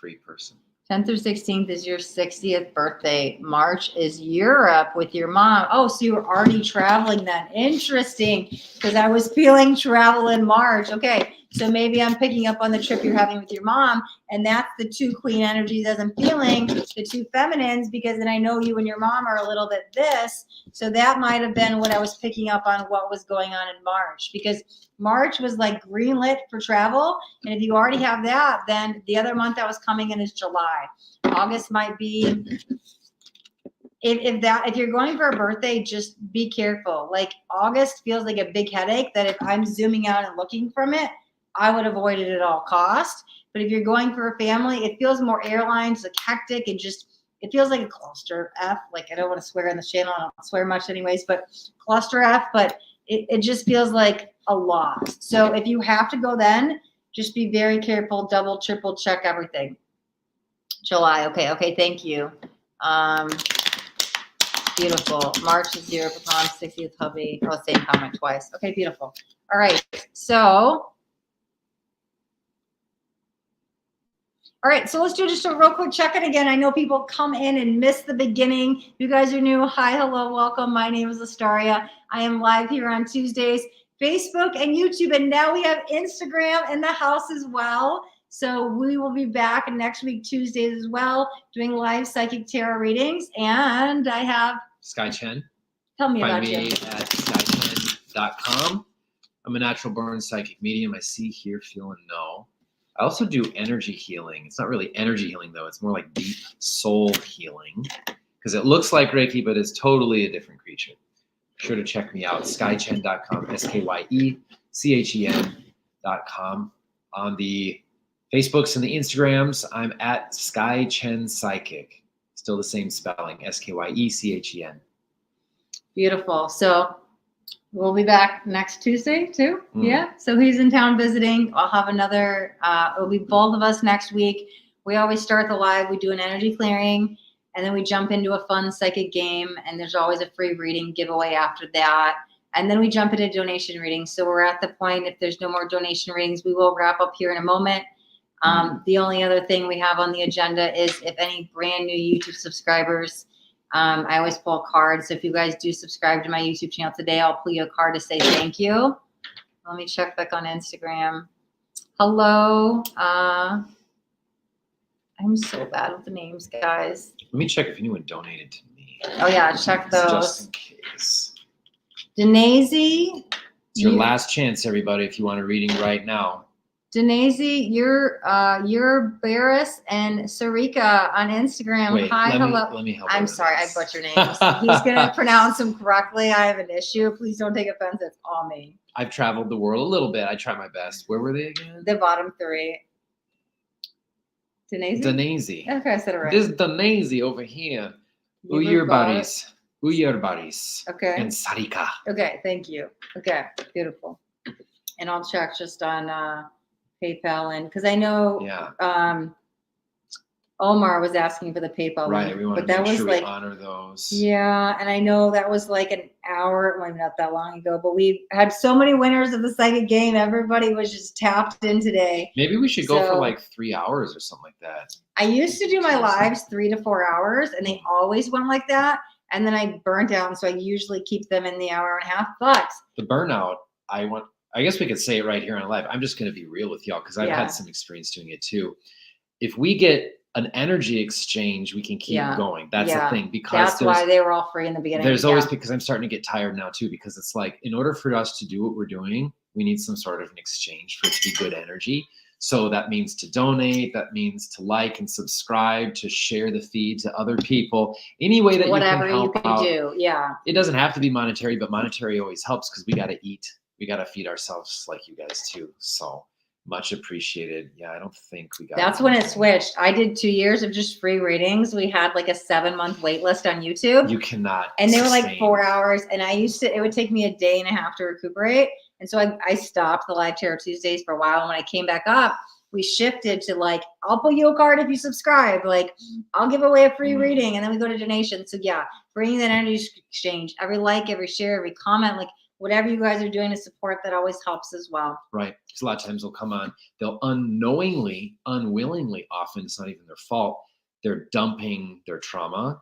free person. 10th through 16th is your 60th birthday. March is Europe with your mom. Oh, so you were already traveling then. Interesting, because I was feeling travel in March. Okay, so maybe I'm picking up on the trip you're having with your mom, and that's the two queen energies as I'm feeling, the two feminines, because then I know you and your mom are a little bit this. So that might have been what I was picking up on what was going on in March, because March was like greenlit for travel. And if you already have that, then the other month that was coming in is July. August might be, if you're going for a birthday, just be careful. Like August feels like a big headache that if I'm zooming out and looking from it, I would avoid it at all cost. But if you're going for a family, it feels more airlines, like hectic, and just, it feels like a cluster F. Like I don't want to swear on this channel. I don't swear much anyways, but cluster F, but it just feels like a lot. So if you have to go then, just be very careful, double, triple check everything. July, okay, thank you. Beautiful. March is 0 for mom, 60th hubby. Oh, same comment twice. Okay, beautiful. All right, so let's do just a real quick check-in again. I know people come in and miss the beginning. You guys are new. Hi, hello, welcome. My name is Astaria. I am live here on Tuesdays, Facebook and YouTube, and now we have Instagram in the house as well. So we will be back next week, Tuesdays as well, doing live psychic tarot readings. And I have Sky Chen. Tell me about you. you. Find me at skychen.com. I'm a natural born psychic medium. I see, hear, feel, and know. I also do energy healing. It's not really energy healing, though. It's more like deep soul healing, because it looks like Reiki, but it's totally a different creature. Be sure to check me out, skychen.com, SKYECHEN.com. On the Facebooks and the Instagrams, I'm at Skychen Psychic. Still the same spelling, SKYECHEN. Beautiful. So we'll be back next Tuesday too. Yeah. So he's in town visiting. I'll have another, it'll be both of us next week. We always start the live. We do an energy clearing and then we jump into a fun psychic game. And there's always a free reading giveaway after that. And then we jump into donation readings. So we're at the point, if there's no more donation readings, we will wrap up here in a moment. The only other thing we have on the agenda is if any brand new YouTube subscribers, I always pull a card. So if you guys do subscribe to my YouTube channel today, I'll pull you a card to say thank you. Let me check back on Instagram. Hello. I'm so bad with the names, guys. Let me check if anyone donated to me. Oh yeah, check those. Just in case. Denazy. It's your last chance, everybody, if you want a reading right now. Denazy, you're Barris and Sarika on Instagram. Wait, hi, hello. Let me help. I'm sorry, I butchered names. He's gonna pronounce them correctly. I have an issue. Please don't take offense. It's all me. I've traveled the world a little bit. I try my best. Where were they again? The bottom three. Denazy? Denazy. Okay, I said it right. This is Denazy over here. Uyurbaris. Uyurbaris. Okay. And Sarika. Okay, thank you. Okay, beautiful. And I'll check just on PayPal, and because I know Omar was asking for the PayPal right, link, we want but to that make was sure like we honor those. Yeah, and I know that was like an hour, well, not that long ago, but we had so many winners of the psychic game. Everybody was just tapped in today. Maybe we should go for like 3 hours or something like that. I used to do my lives 3 to 4 hours, and they always went like that. And then I burnt out, and so I usually keep them in the hour and a half. But the burnout, I guess we could say it right here on live. I'm just going to be real with y'all because I've had some experience doing it too. If we get an energy exchange, we can keep going. That's the thing, because that's why they were all free in the beginning. There's always, because I'm starting to get tired now too, because it's like, in order for us to do what we're doing, we need some sort of an exchange for it to be good energy. So that means to donate, that means to like and subscribe, to share the feed to other people, any way that whatever you can help out. Do. Yeah. It doesn't have to be monetary, but monetary always helps because we got to eat. We got to feed ourselves like you guys too. So Much appreciated. Yeah, I don't think we got. That's when it anything. switched. I did 2 years of just free readings. We had like a 7-month wait list on YouTube. You cannot. And they were like sustain. 4 hours. And it would take me a day and a half to recuperate. And so I stopped the live Tarot Tuesdays for a while. And when I came back up, we shifted to like, I'll put you a card if you subscribe. Like, I'll give away a free reading. And then we go to donations. So yeah, bringing that energy exchange, every like, every share, every comment, like whatever you guys are doing to support, that always helps as well. Right. Because a lot of times they'll come on, they'll unknowingly, unwillingly, often it's not even their fault, they're dumping their trauma.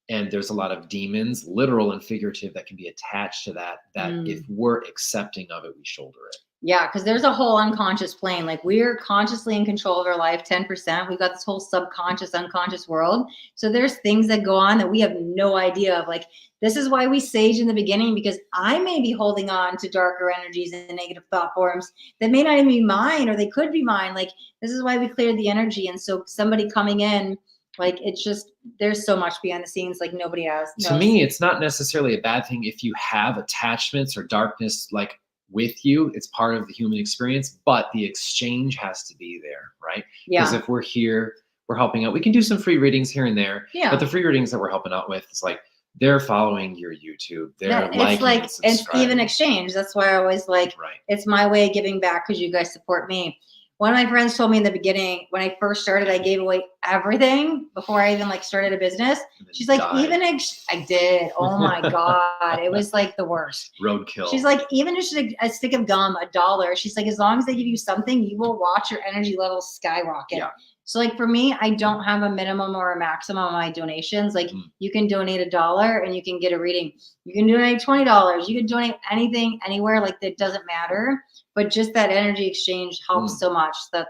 And there's a lot of demons, literal and figurative, that can be attached to that if we're accepting of it, we shoulder it. Yeah, because there's a whole unconscious plane. Like, we're consciously in control of our life, 10%. We've got this whole subconscious, unconscious world. So there's things that go on that we have no idea of. Like, this is why we sage in the beginning, because I may be holding on to darker energies and negative thought forms that may not even be mine, or they could be mine. Like, this is why we cleared the energy. And so somebody coming in, like, it's just, there's so much behind the scenes, like nobody else knows. To me, it's not necessarily a bad thing if you have attachments or darkness, like, with you. It's part of the human experience, but the exchange has to be there, right? Because if we're here, we're helping out. We can do some free readings here and there, but the free readings that we're helping out with, it's like they're following your YouTube. They're it's like, it's even exchange. That's why I always like, it's my way of giving back, because you guys support me. One of my friends told me in the beginning, when I first started, I gave away everything before I even like started a business. She's like, I did. Oh my God. It was like the worst. Roadkill. She's like, even just a stick of gum, $1. She's like, as long as they give you something, you will watch your energy levels skyrocket. Yeah. So like for me, I don't have a minimum or a maximum on my donations. Like you can donate $1 and you can get a reading. You can donate $20. You can donate anything, anywhere. Like, that doesn't matter. But just that energy exchange helps so much. I've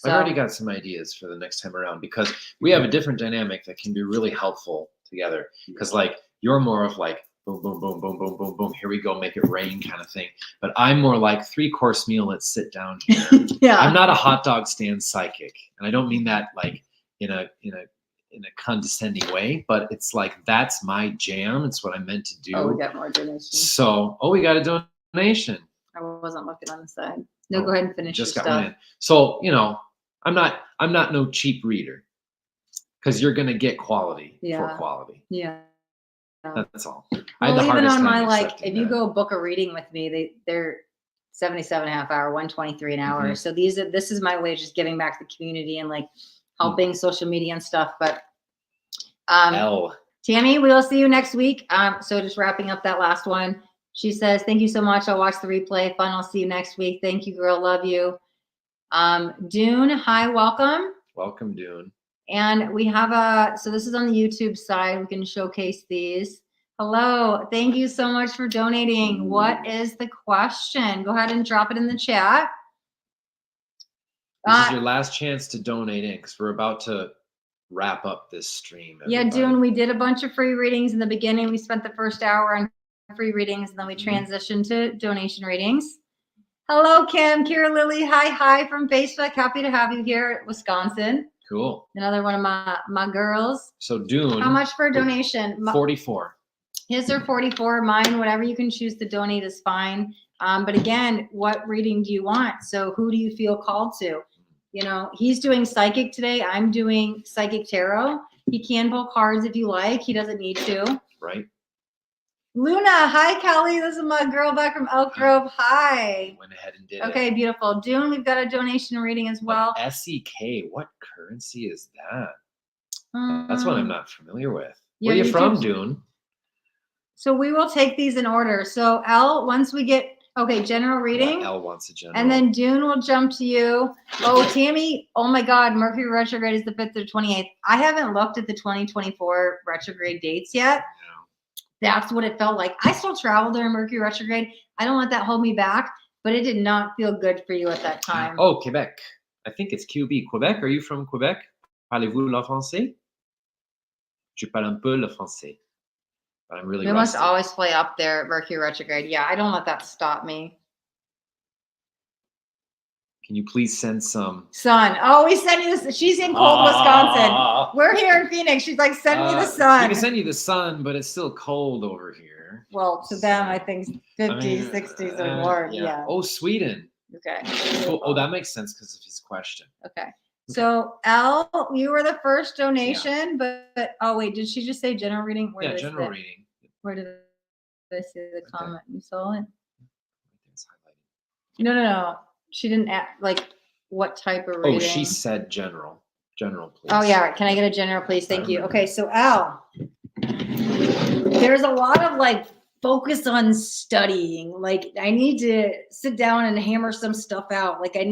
already got some ideas for the next time around, because we have a different dynamic that can be really helpful together. Because like, you're more of like, boom, boom, boom, boom, boom, boom, boom, here we go, make it rain kind of thing. But I'm more like 3-course meal, let's sit down here. I'm not a hot dog stand psychic. And I don't mean that like in a condescending way, but it's like, that's my jam. It's what I meant to do. Oh, we got more donations. So, we got a donation. I wasn't looking on the side. No, go ahead and finish just your got stuff. one in. So, I'm not no cheap reader, because you're gonna get quality for quality. Yeah. That's all. Well, even on my, like, if you go book a reading with me, they're 77 and a half hour, 123 an hour. So this is my way of just giving back to the community and like helping social media and stuff. But Tammy, we will see you next week. So just wrapping up that last one. She says, thank you so much. I'll watch the replay. Fun. I'll see you next week. Thank you, girl. Love you. Dune, hi, welcome. Welcome, Dune. And we have so this is on the YouTube side. We can showcase these. Hello. Thank you so much for donating. What is the question? Go ahead and drop it in the chat. This is your last chance to donate in, because we're about to wrap up this stream. Everybody. Yeah, Dune, we did a bunch of free readings in the beginning. We spent the first hour on free readings, and then we transitioned to donation readings. Hello, Kim, Kira Lily. Hi from Facebook. Happy to have you here at Wisconsin. Cool. Another one of my girls. So Dune. How much for a donation? 44. His are 44. Mine, whatever you can choose to donate is fine. But again, what reading do you want? So who do you feel called to? He's doing psychic today. I'm doing psychic tarot. He can pull cards if you like. He doesn't need to. Right. Luna, hi, Kelly. This is my girl back from Elk Grove. Hi. Went ahead and did Okay, beautiful. Dune, we've got a donation reading as well. SEK, what currency is that? That's one I'm not familiar with. Where are you from, Dune? So we will take these in order. So L, once we get, general reading. L wants a general. And then Dune will jump to you. Oh, Tammy, oh my God, Mercury retrograde is the 5th or 28th. I haven't looked at the 2024 retrograde dates yet. That's what it felt like. I still travel during Mercury retrograde. I don't let that hold me back, but it did not feel good for you at that time. Oh, Quebec. I think it's QB. Quebec, are you from Quebec? Parlez-vous le français? Je parle un peu le français. But I'm really rusty. Must always play up there at Mercury retrograde. Yeah, I don't let that stop me. Can you please send some sun? Oh, we send you this. She's in cold Wisconsin. We're here in Phoenix. She's like, send me the sun. We can send you the sun, but it's still cold over here. Well, to them, I think 50s, 60s or warm. Yeah. Oh, Sweden. Okay. Oh, that makes sense because of his question. Okay. So Al, you were the first donation, but oh wait, did she just say general reading? Yeah, general reading. Where did I see the comment? You saw it? It's highlighted. No. She didn't like what type of reading. Oh, she said general. General, please. Oh yeah. Can I get a general, please? Thank you. Okay, so Al, there's a lot of like focus on studying. Like I need to sit down and hammer some stuff out. Like I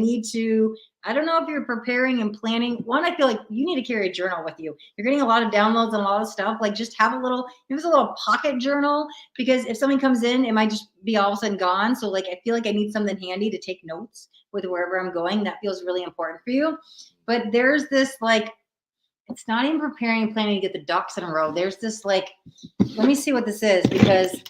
don't know if you're preparing and planning. One, I feel like you need to carry a journal with you. You're getting a lot of downloads and a lot of stuff. Like just have a little pocket journal, because if something comes in, it might just be all of a sudden gone. So like, I feel like I need something handy to take notes with wherever I'm going. That feels really important for you. But there's this like, it's not even preparing and planning to get the ducks in a row. There's this like, let me see what this is, because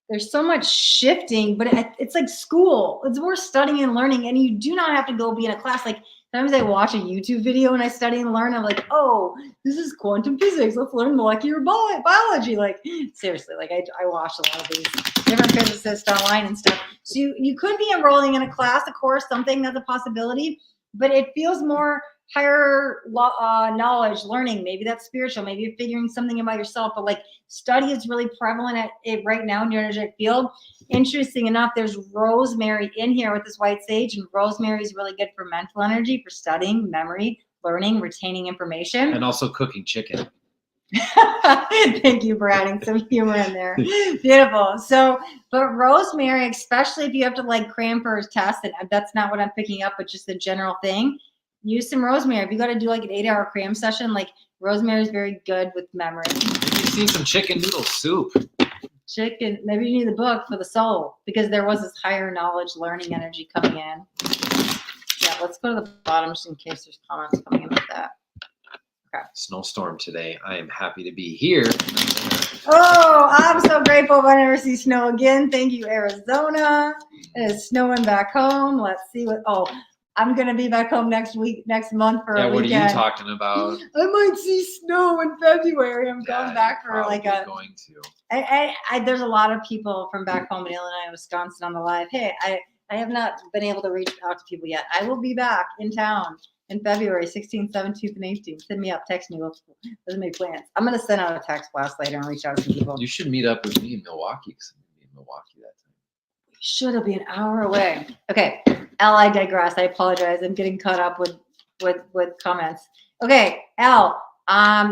there's so much shifting, but it's like school. It's more studying and learning, and you do not have to go be in a class. Like sometimes I watch a YouTube video and I study and learn. I'm like, oh, this is quantum physics. Let's learn molecular biology. Like seriously, like I watch a lot of these different physicists online and stuff. So you could be enrolling in a class, a course, something that's a possibility, but it feels more higher knowledge, learning. Maybe that's spiritual. Maybe you're figuring something about yourself, but like study is really prevalent at it right now in your energetic field. Interesting enough, there's rosemary in here with this white sage, and rosemary is really good for mental energy, for studying, memory, learning, retaining information. And also cooking chicken. Thank you for adding some humor in there. Beautiful. So, but rosemary, especially if you have to like cram for a test, and that's not what I'm picking up, but just the general thing, use some rosemary. If you got to do like an 8-hour cram session, like rosemary is very good with memory. You've seen some chicken noodle soup. Chicken, maybe you need the book for the soul, because there was this higher knowledge, learning energy coming in. Yeah, let's go to the bottom just in case there's comments coming in with that. Okay. Snowstorm today. I am happy to be here. Oh, I'm so grateful if I never see snow again. Thank you, Arizona. It is snowing back home. Let's see I'm going to be back home next month for a weekend. What are you talking about? I might see snow in February. I'm going back for like going to. There's a lot of people from back home in Illinois, Wisconsin on the live. Hey, I have not been able to reach out to people yet. I will be back in town in February 16th, 17th, and 18th. Hit me up, text me. Let's make plans. I'm going to send out a text blast later and reach out to some people. You should meet up with me in Milwaukee, because I'm going to be in Milwaukee that time. Should be an hour away. Okay, Al, I digress. I apologize. I'm getting caught up with comments. Okay, Al,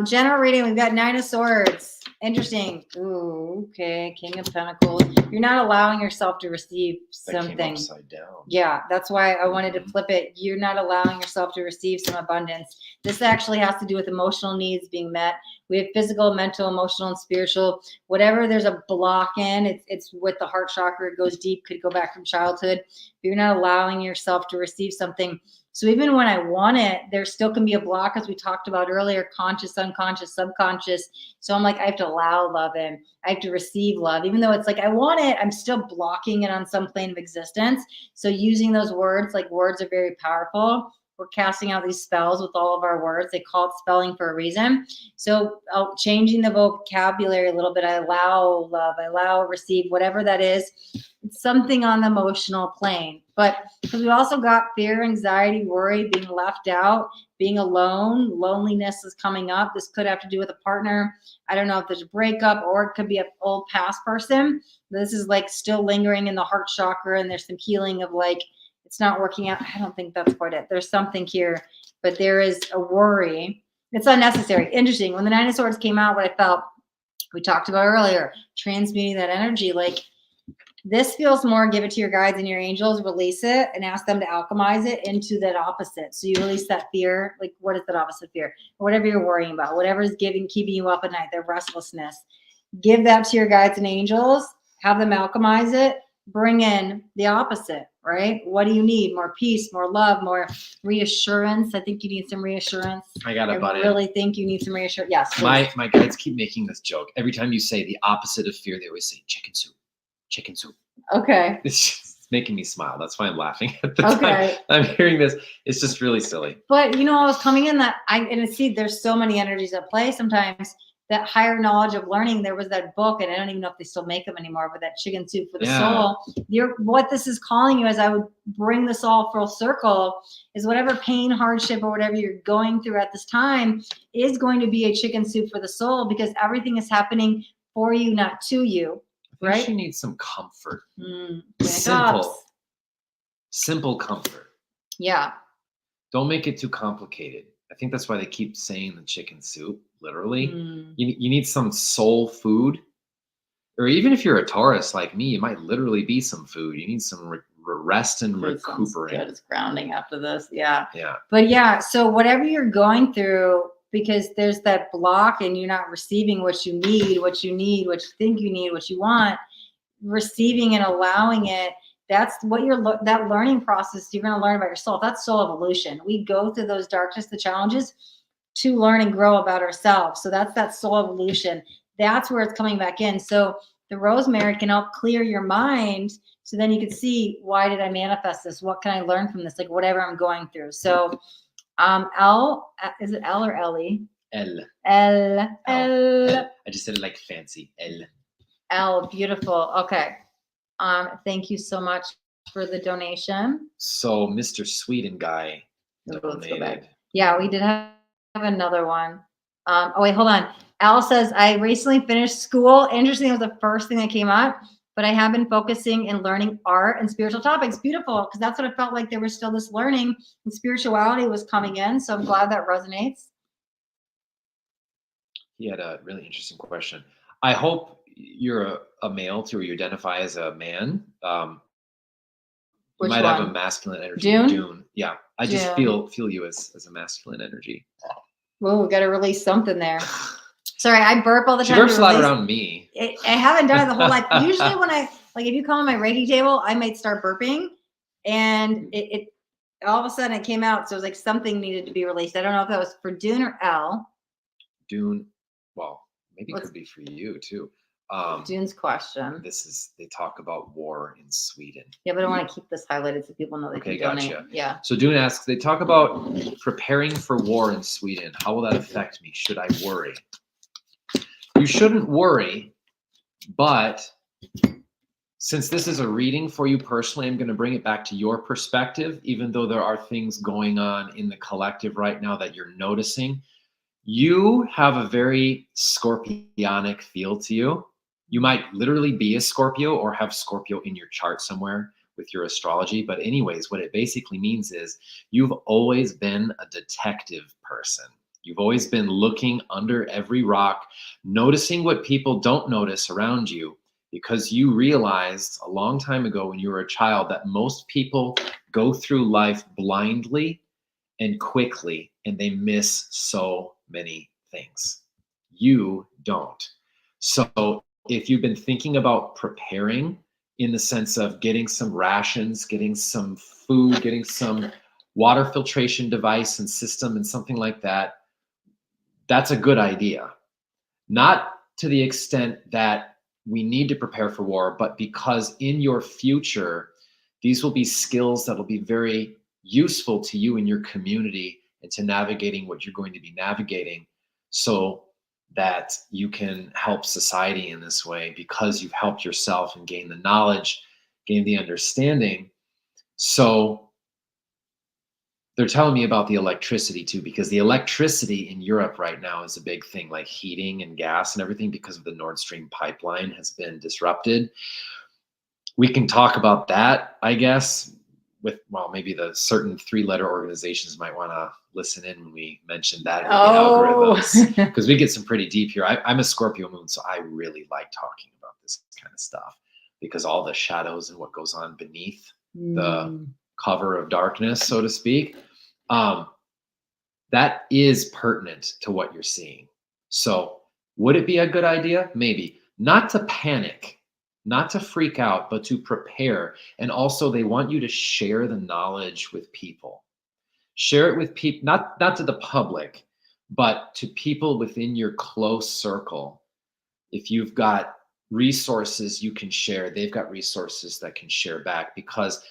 general reading. We've got 9 of Swords. Interesting. Ooh, okay. King of Pentacles. You're not allowing yourself to receive something. That came upside down. Yeah, that's why I wanted to flip it. You're not allowing yourself to receive some abundance. This actually has to do with emotional needs being met. We have physical, mental, emotional, and spiritual. Whatever there's a block in, it's with the heart chakra. It goes deep, could go back from childhood. But you're not allowing yourself to receive something. So even when I want it, there still can be a block, as we talked about earlier, conscious, unconscious, subconscious. So I'm like, I have to allow love in. I have to receive love. Even though it's like, I want it, I'm still blocking it on some plane of existence. So using those words, like words are very powerful. We're casting out these spells with all of our words. They call it spelling for a reason. So changing the vocabulary a little bit. I allow love. I allow receive, whatever that is. It's something on the emotional plane. But because we also got fear, anxiety, worry, being left out, being alone, loneliness is coming up. This could have to do with a partner. I don't know if there's a breakup, or it could be an old past person. This is like still lingering in the heart chakra, and there's some healing of like, it's not working out. I don't think that's quite it. There's something here, but there is a worry. It's unnecessary. Interesting. When the 9 of Swords came out, what I felt, we talked about earlier, transmuting that energy, like this feels more, give it to your guides and your angels, release it and ask them to alchemize it into that opposite. So you release that fear. Like, what is that opposite fear? Or whatever you're worrying about, whatever is keeping you up at night, the restlessness. Give that to your guides and angels, have them alchemize it, bring in the opposite, right? What do you need? More peace, more love, more reassurance. I think you need some reassurance. I got it, buddy. I really think you need some reassurance. Yes. Please. My guides keep making this joke. Every time you say the opposite of fear, they always say chicken soup. Chicken soup. Okay. It's just making me smile. That's why I'm laughing at the time I'm hearing this. It's just really silly. But I was coming in that and see, there's so many energies at play sometimes. that higher knowledge of learning. There was that book, and I don't even know if they still make them anymore, but that Chicken Soup for the Soul. What this is calling you, as I would bring this all full circle, is whatever pain, hardship, or whatever you're going through at this time is going to be a chicken soup for the soul, because everything is happening for you, not to you. I think she needs some comfort. Simple comfort. Yeah. Don't make it too complicated. I think that's why they keep saying the chicken soup, literally. You need some soul food. Or even if you're a Taurus like me, it might literally be some food. You need some rest and recuperate. It's grounding after this. Yeah. Yeah. But yeah, so whatever you're going through, because there's that block and you're not receiving what you need, what you think you need, what you want, receiving and allowing it. That's what that learning process you're going to learn about yourself. That's soul evolution. We go through those darkness, the challenges, to learn and grow about ourselves. So that's that soul evolution. That's where it's coming back in. So the rosemary can help clear your mind. So then you can see, why did I manifest this? What can I learn from this? Like whatever I'm going through. So L, is it L or Ellie? L. I just said it like fancy. L, beautiful. Okay. Thank you so much for the donation. So Mr. Sweden guy donated. Yeah, we did have another one. Oh wait, hold on. Al says, I recently finished school. Interesting, it was the first thing that came up, but I have been focusing and learning art and spiritual topics. Beautiful, because that's what it felt like. There was still this learning and spirituality was coming in. So I'm glad that resonates. He had a really interesting question. I hope you're a male too, or you identify as a man. You might have a masculine energy. Dune. Yeah. I just feel you as a masculine energy. Whoa, we got to release something there. Sorry, I burp all the time. She burps a lot around me. I haven't done it the whole life. Usually when if you come on my Reiki table, I might start burping, and it all of a sudden it came out. So it was like something needed to be released. I don't know if that was for Dune or L. Dune. Well, maybe it could be for you too. Dune's question. They talk about war in Sweden. Yeah, but I want to keep this highlighted so people know they can donate. Gotcha. Yeah. So Dune asks, they talk about preparing for war in Sweden. How will that affect me? Should I worry? You shouldn't worry, but since this is a reading for you personally, I'm going to bring it back to your perspective, even though there are things going on in the collective right now that you're noticing. You have a very scorpionic feel to you. You might literally be a Scorpio or have Scorpio in your chart somewhere with your astrology. But anyways, what it basically means is you've always been a detective person. You've always been looking under every rock, noticing what people don't notice around you, because you realized a long time ago when you were a child that most people go through life blindly and quickly, and they miss so many things. You don't. So if you've been thinking about preparing in the sense of getting some rations, getting some food, getting some water filtration device and system and something like that, that's a good idea. Not to the extent that we need to prepare for war, but because in your future, these will be skills that will be very useful to you in your community and to navigating what you're going to be navigating, so that you can help society in this way, because you've helped yourself and gained the knowledge, gained the understanding. So they're telling me about the electricity too, because the electricity in Europe right now is a big thing, like heating and gas and everything, because of the Nord Stream pipeline has been disrupted. We can talk about that, I guess, with, well, maybe the certain 3-letter organizations might want to listen in when we mention that in the algorithms, because we get some pretty deep here. I'm a Scorpio moon, so I really like talking about this kind of stuff, because all the shadows and what goes on beneath the cover of darkness, so to speak, that is pertinent to what you're seeing. So would it be a good idea? Maybe. Not to panic, not to freak out, but to prepare. And also they want you to share the knowledge with people. Share it with people, not to the public, but to people within your close circle. If you've got resources you can share, they've got resources that can share back, because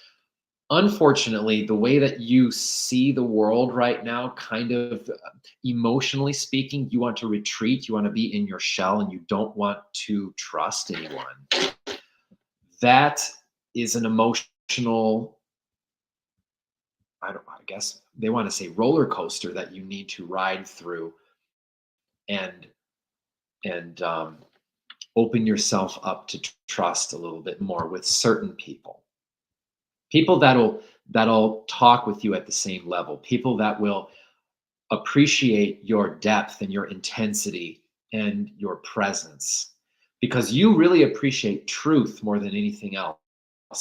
unfortunately, the way that you see the world right now, kind of emotionally speaking, you want to retreat, you want to be in your shell, and you don't want to trust anyone. That is an emotional, I guess they want to say roller coaster that you need to ride through and and open yourself up to trust a little bit more with certain people. People that'll talk with you at the same level. People that will appreciate your depth and your intensity and your presence, because you really appreciate truth more than anything else.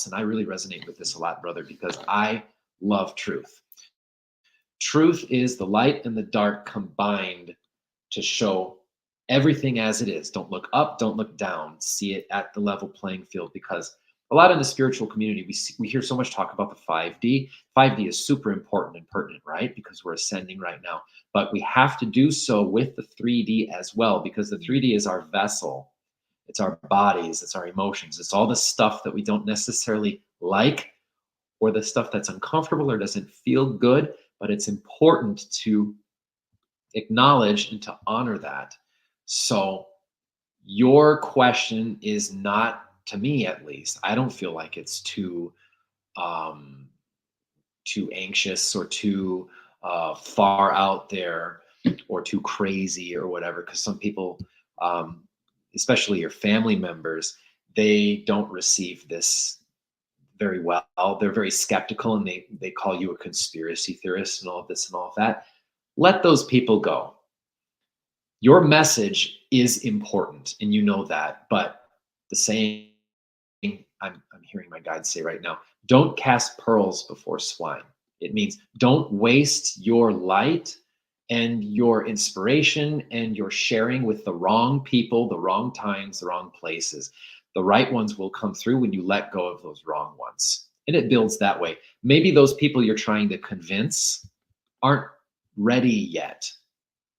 And I really resonate with this a lot, brother, because I love truth. Truth is the light and the dark combined to show everything as it is. Don't look up, don't look down. See it at the level playing field, because a lot in the spiritual community, we hear so much talk about the 5D. 5D is super important and pertinent, right? Because we're ascending right now. But we have to do so with the 3D as well, because the 3D is our vessel. It's our bodies, it's our emotions, it's all the stuff that we don't necessarily like, or the stuff that's uncomfortable or doesn't feel good, but it's important to acknowledge and to honor that. So your question is not, to me at least, I don't feel like it's um, too anxious or too far out there or too crazy or whatever. Because some people, um, especially your family members, they don't receive this very well. They're very skeptical, and they call you a conspiracy theorist and all of this and all of that. Let those people go. Your message is important, and you know that. But the saying, I'm hearing my guide say right now, don't cast pearls before swine. It means don't waste your light and your inspiration and your sharing with the wrong people, the wrong times, the wrong places. The right ones will come through when you let go of those wrong ones. And it builds that way. Maybe those people you're trying to convince aren't ready yet,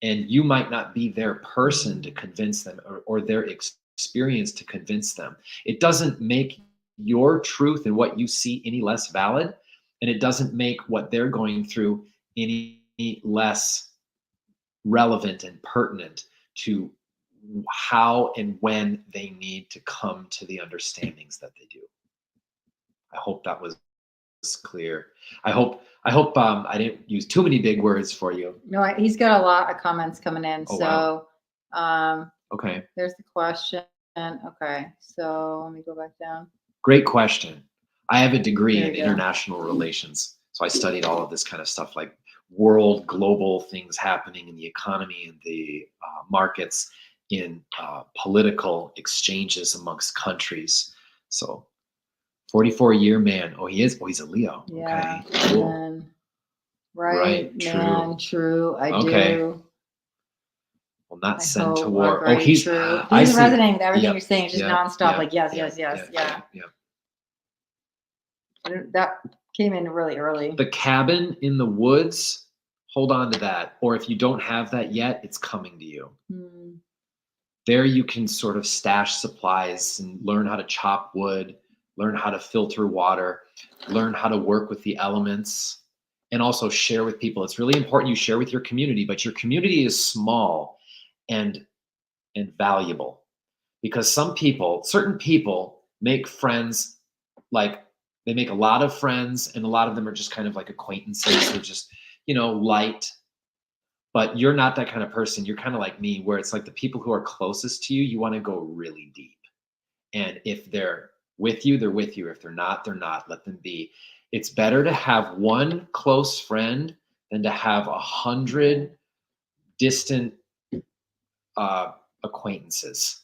and you might not be their person to convince them, or their experience to convince them. It doesn't make your truth and what you see any less valid, and it doesn't make what they're going through any less relevant and pertinent to how and when they need to come to the understandings that they do. I hope that was clear. I hope I didn't use too many big words for you. No, he's got a lot of comments coming in. Oh, wow. So Okay. there's the question. Okay, so let me go back down. Great question. I have a degree There in you go. international relations. So I studied all of this kind of stuff, like world, global things happening in the economy and the markets, in political exchanges amongst countries. So 44-year man. Oh, he is. Oh, he's a Leo. Yeah. Okay. Cool. And then, right, Right, true. man, true. I Okay. do. Will not I send to hope war. are Oh, very he's. true. I He's see. resonating with everything Yep, you're saying, just yep, nonstop. yep, Like, yes, yep, yes. yep, yep. That came in really early. The cabin in the woods, hold on to that. Or if you don't have that yet, it's coming to you. Hmm. There you can sort of stash supplies and learn how to chop wood, learn how to filter water, learn how to work with the elements, and also share with people. It's really important you share with your community, but your community is small and valuable, because certain people make friends, like they make a lot of friends, and a lot of them are just kind of like acquaintances. They're just, light. But you're not that kind of person. You're kind of like me, where it's like the people who are closest to you, you want to go really deep. And if they're with you, they're with you. If they're not, they're not. Let them be. It's better to have one close friend than to have 100 distant acquaintances.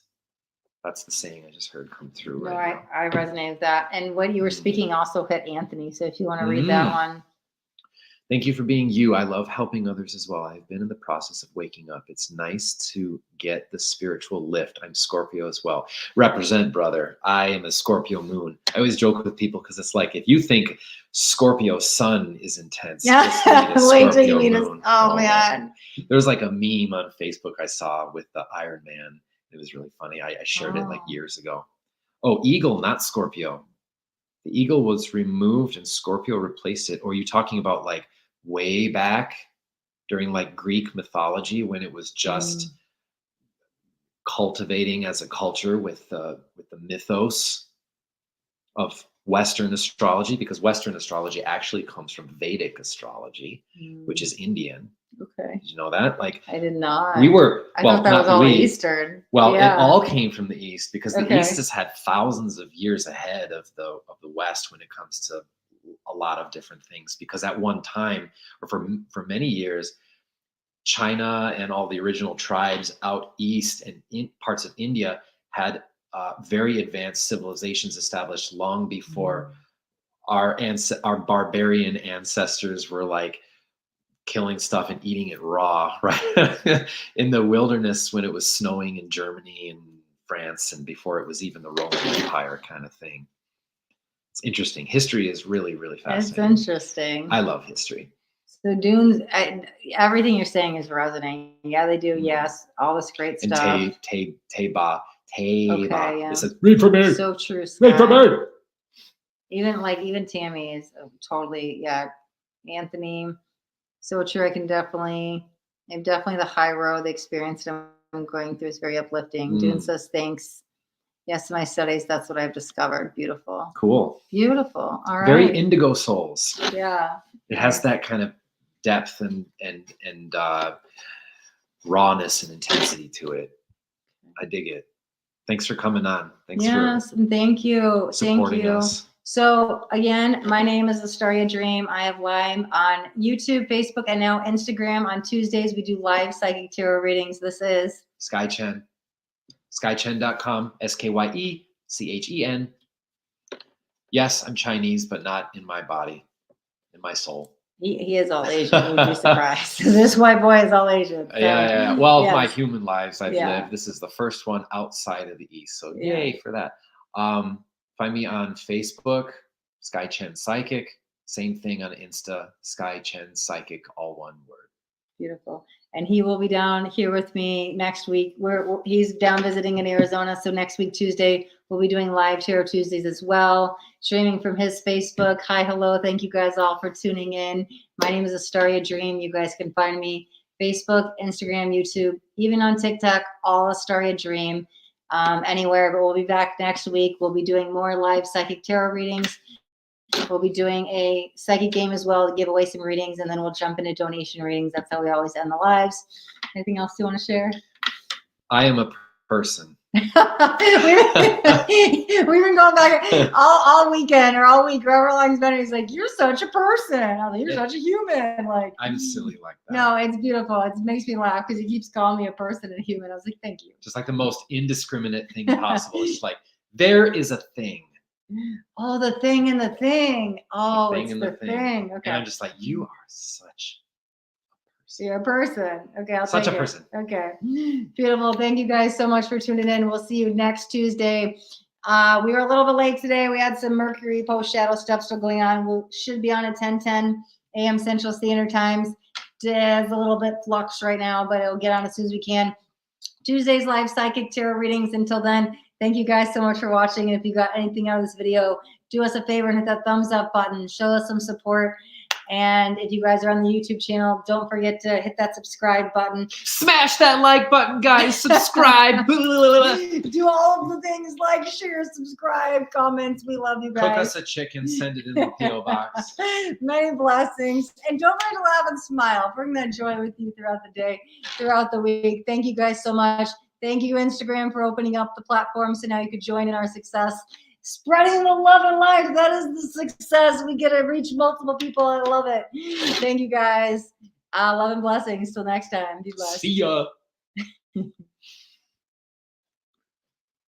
That's the saying I just heard come through No, right now. I resonate with that. And what you were speaking also hit Anthony. So if you want to read that one. Thank you for being you. I love helping others as well. I've been in the process of waking up. It's nice to get the spiritual lift. I'm Scorpio as well. Represent, brother. I am a Scorpio moon. I always joke with people because it's like, if you think Scorpio sun is intense, Yeah. just read a Wait till you Scorpio meet us. moon. Oh, man. There's like a meme on Facebook I saw with the Iron Man. It was really funny. I shared it like years ago. Oh, Eagle, not Scorpio. The eagle was removed and Scorpio replaced it. Or are you talking about like way back during like Greek mythology when it was just cultivating as a culture with the mythos of Western astrology? Because Western astrology actually comes from Vedic astrology, which is Indian. Okay. Did you know that? Like, I did not. we were, I well, thought that not was all we. Eastern. Well, Yeah. it all came from the East because the Okay. East has had thousands of years ahead of the West when it comes to a lot of different things. Because at one time, or for many years, China and all the original tribes out east and in parts of India had very advanced civilizations established long before our barbarian ancestors were like killing stuff and eating it raw, right? In the wilderness when it was snowing in Germany and France and before it was even the Roman Empire kind of thing. It's interesting. History is really, really fascinating. It's interesting. I love history. So dunes, everything you're saying is resonating. Yeah, they do. Yes, all this great And stuff. Teba. Okay, yeah. It says, read for me. So true. Read for me. Even Tammy is totally, yeah. Anthony, so true. I'm definitely the high road. The experience that I'm going through is very uplifting. Dune says thanks. Yes, in my studies, that's what I've discovered. Beautiful. Cool. Beautiful. All right. Very indigo souls. Yeah. It has that kind of depth and rawness and intensity to it. I dig it. Thanks for coming on. Thanks and thank you. Supporting us. So again, my name is Astaria Dream. I have live on YouTube, Facebook, and now Instagram. On Tuesdays, we do live psychic tarot readings. This is Sky Chen. SkyChen.com. SkyEchen. Yes, I'm Chinese, but not in my body, in my soul. He is all Asian. You'd be surprised. This white boy is all Asian. So, yeah. Well, my human lives I've lived. This is the first one outside of the East. So yay for that. Find me on Facebook, Sky Chen Psychic. Same thing on Insta, Sky Chen Psychic, all one word. Beautiful. And he will be down here with me next week. He's down visiting in Arizona. So next week, Tuesday, we'll be doing live Tarot Tuesdays as well, streaming from his Facebook. Hi, hello. Thank you guys all for tuning in. My name is Astaria Dream. You guys can find me Facebook, Instagram, YouTube, even on TikTok, all Astaria Dream, anywhere. But we'll be back next week. We'll be doing more live psychic tarot readings. We'll be doing a psychic game as well to give away some readings, and then we'll jump into donation readings. That's how we always end the lives. Anything else you want to share? I am a person. We've been going back all weekend or all week, however long it's been. He's like, "You're such a person." I was like, "You're such a human." Like, I'm silly like that. No, it's beautiful. It makes me laugh because he keeps calling me a person and a human. I was like, "Thank you." Just like the most indiscriminate thing possible. It's like there is a thing. Oh, the thing and the thing. Oh, it's the thing. Okay. And I'm just like, you are such a person. You're a person. Okay, I'll take it. Such a person. Okay. Beautiful. Thank you guys so much for tuning in. We'll see you next Tuesday. We were a little bit late today. We had some Mercury post-shadow stuff still going on. We should be on at 10:10 a.m. Central Standard Times. It's a little bit flux right now, but it'll get on as soon as we can. Tuesday's live psychic tarot readings. Until then, thank you guys so much for watching. And if you got anything out of this video, do us a favor and hit that thumbs up button. Show us some support. And if you guys are on the YouTube channel, don't forget to hit that subscribe button. Smash that like button, guys. Subscribe. Do all of the things like share, subscribe, comments. We love you guys. Cook us a chicken. Send it in the P.O. box. Many blessings. And don't forget to laugh and smile. Bring that joy with you throughout the day, throughout the week. Thank you guys so much. Thank you, Instagram, for opening up the platform so now you could join in our success. Spreading the love and light. That is the success. We get to reach multiple people. I love it. Thank you, guys. Love and blessings. Till next time. Be blessed. See ya.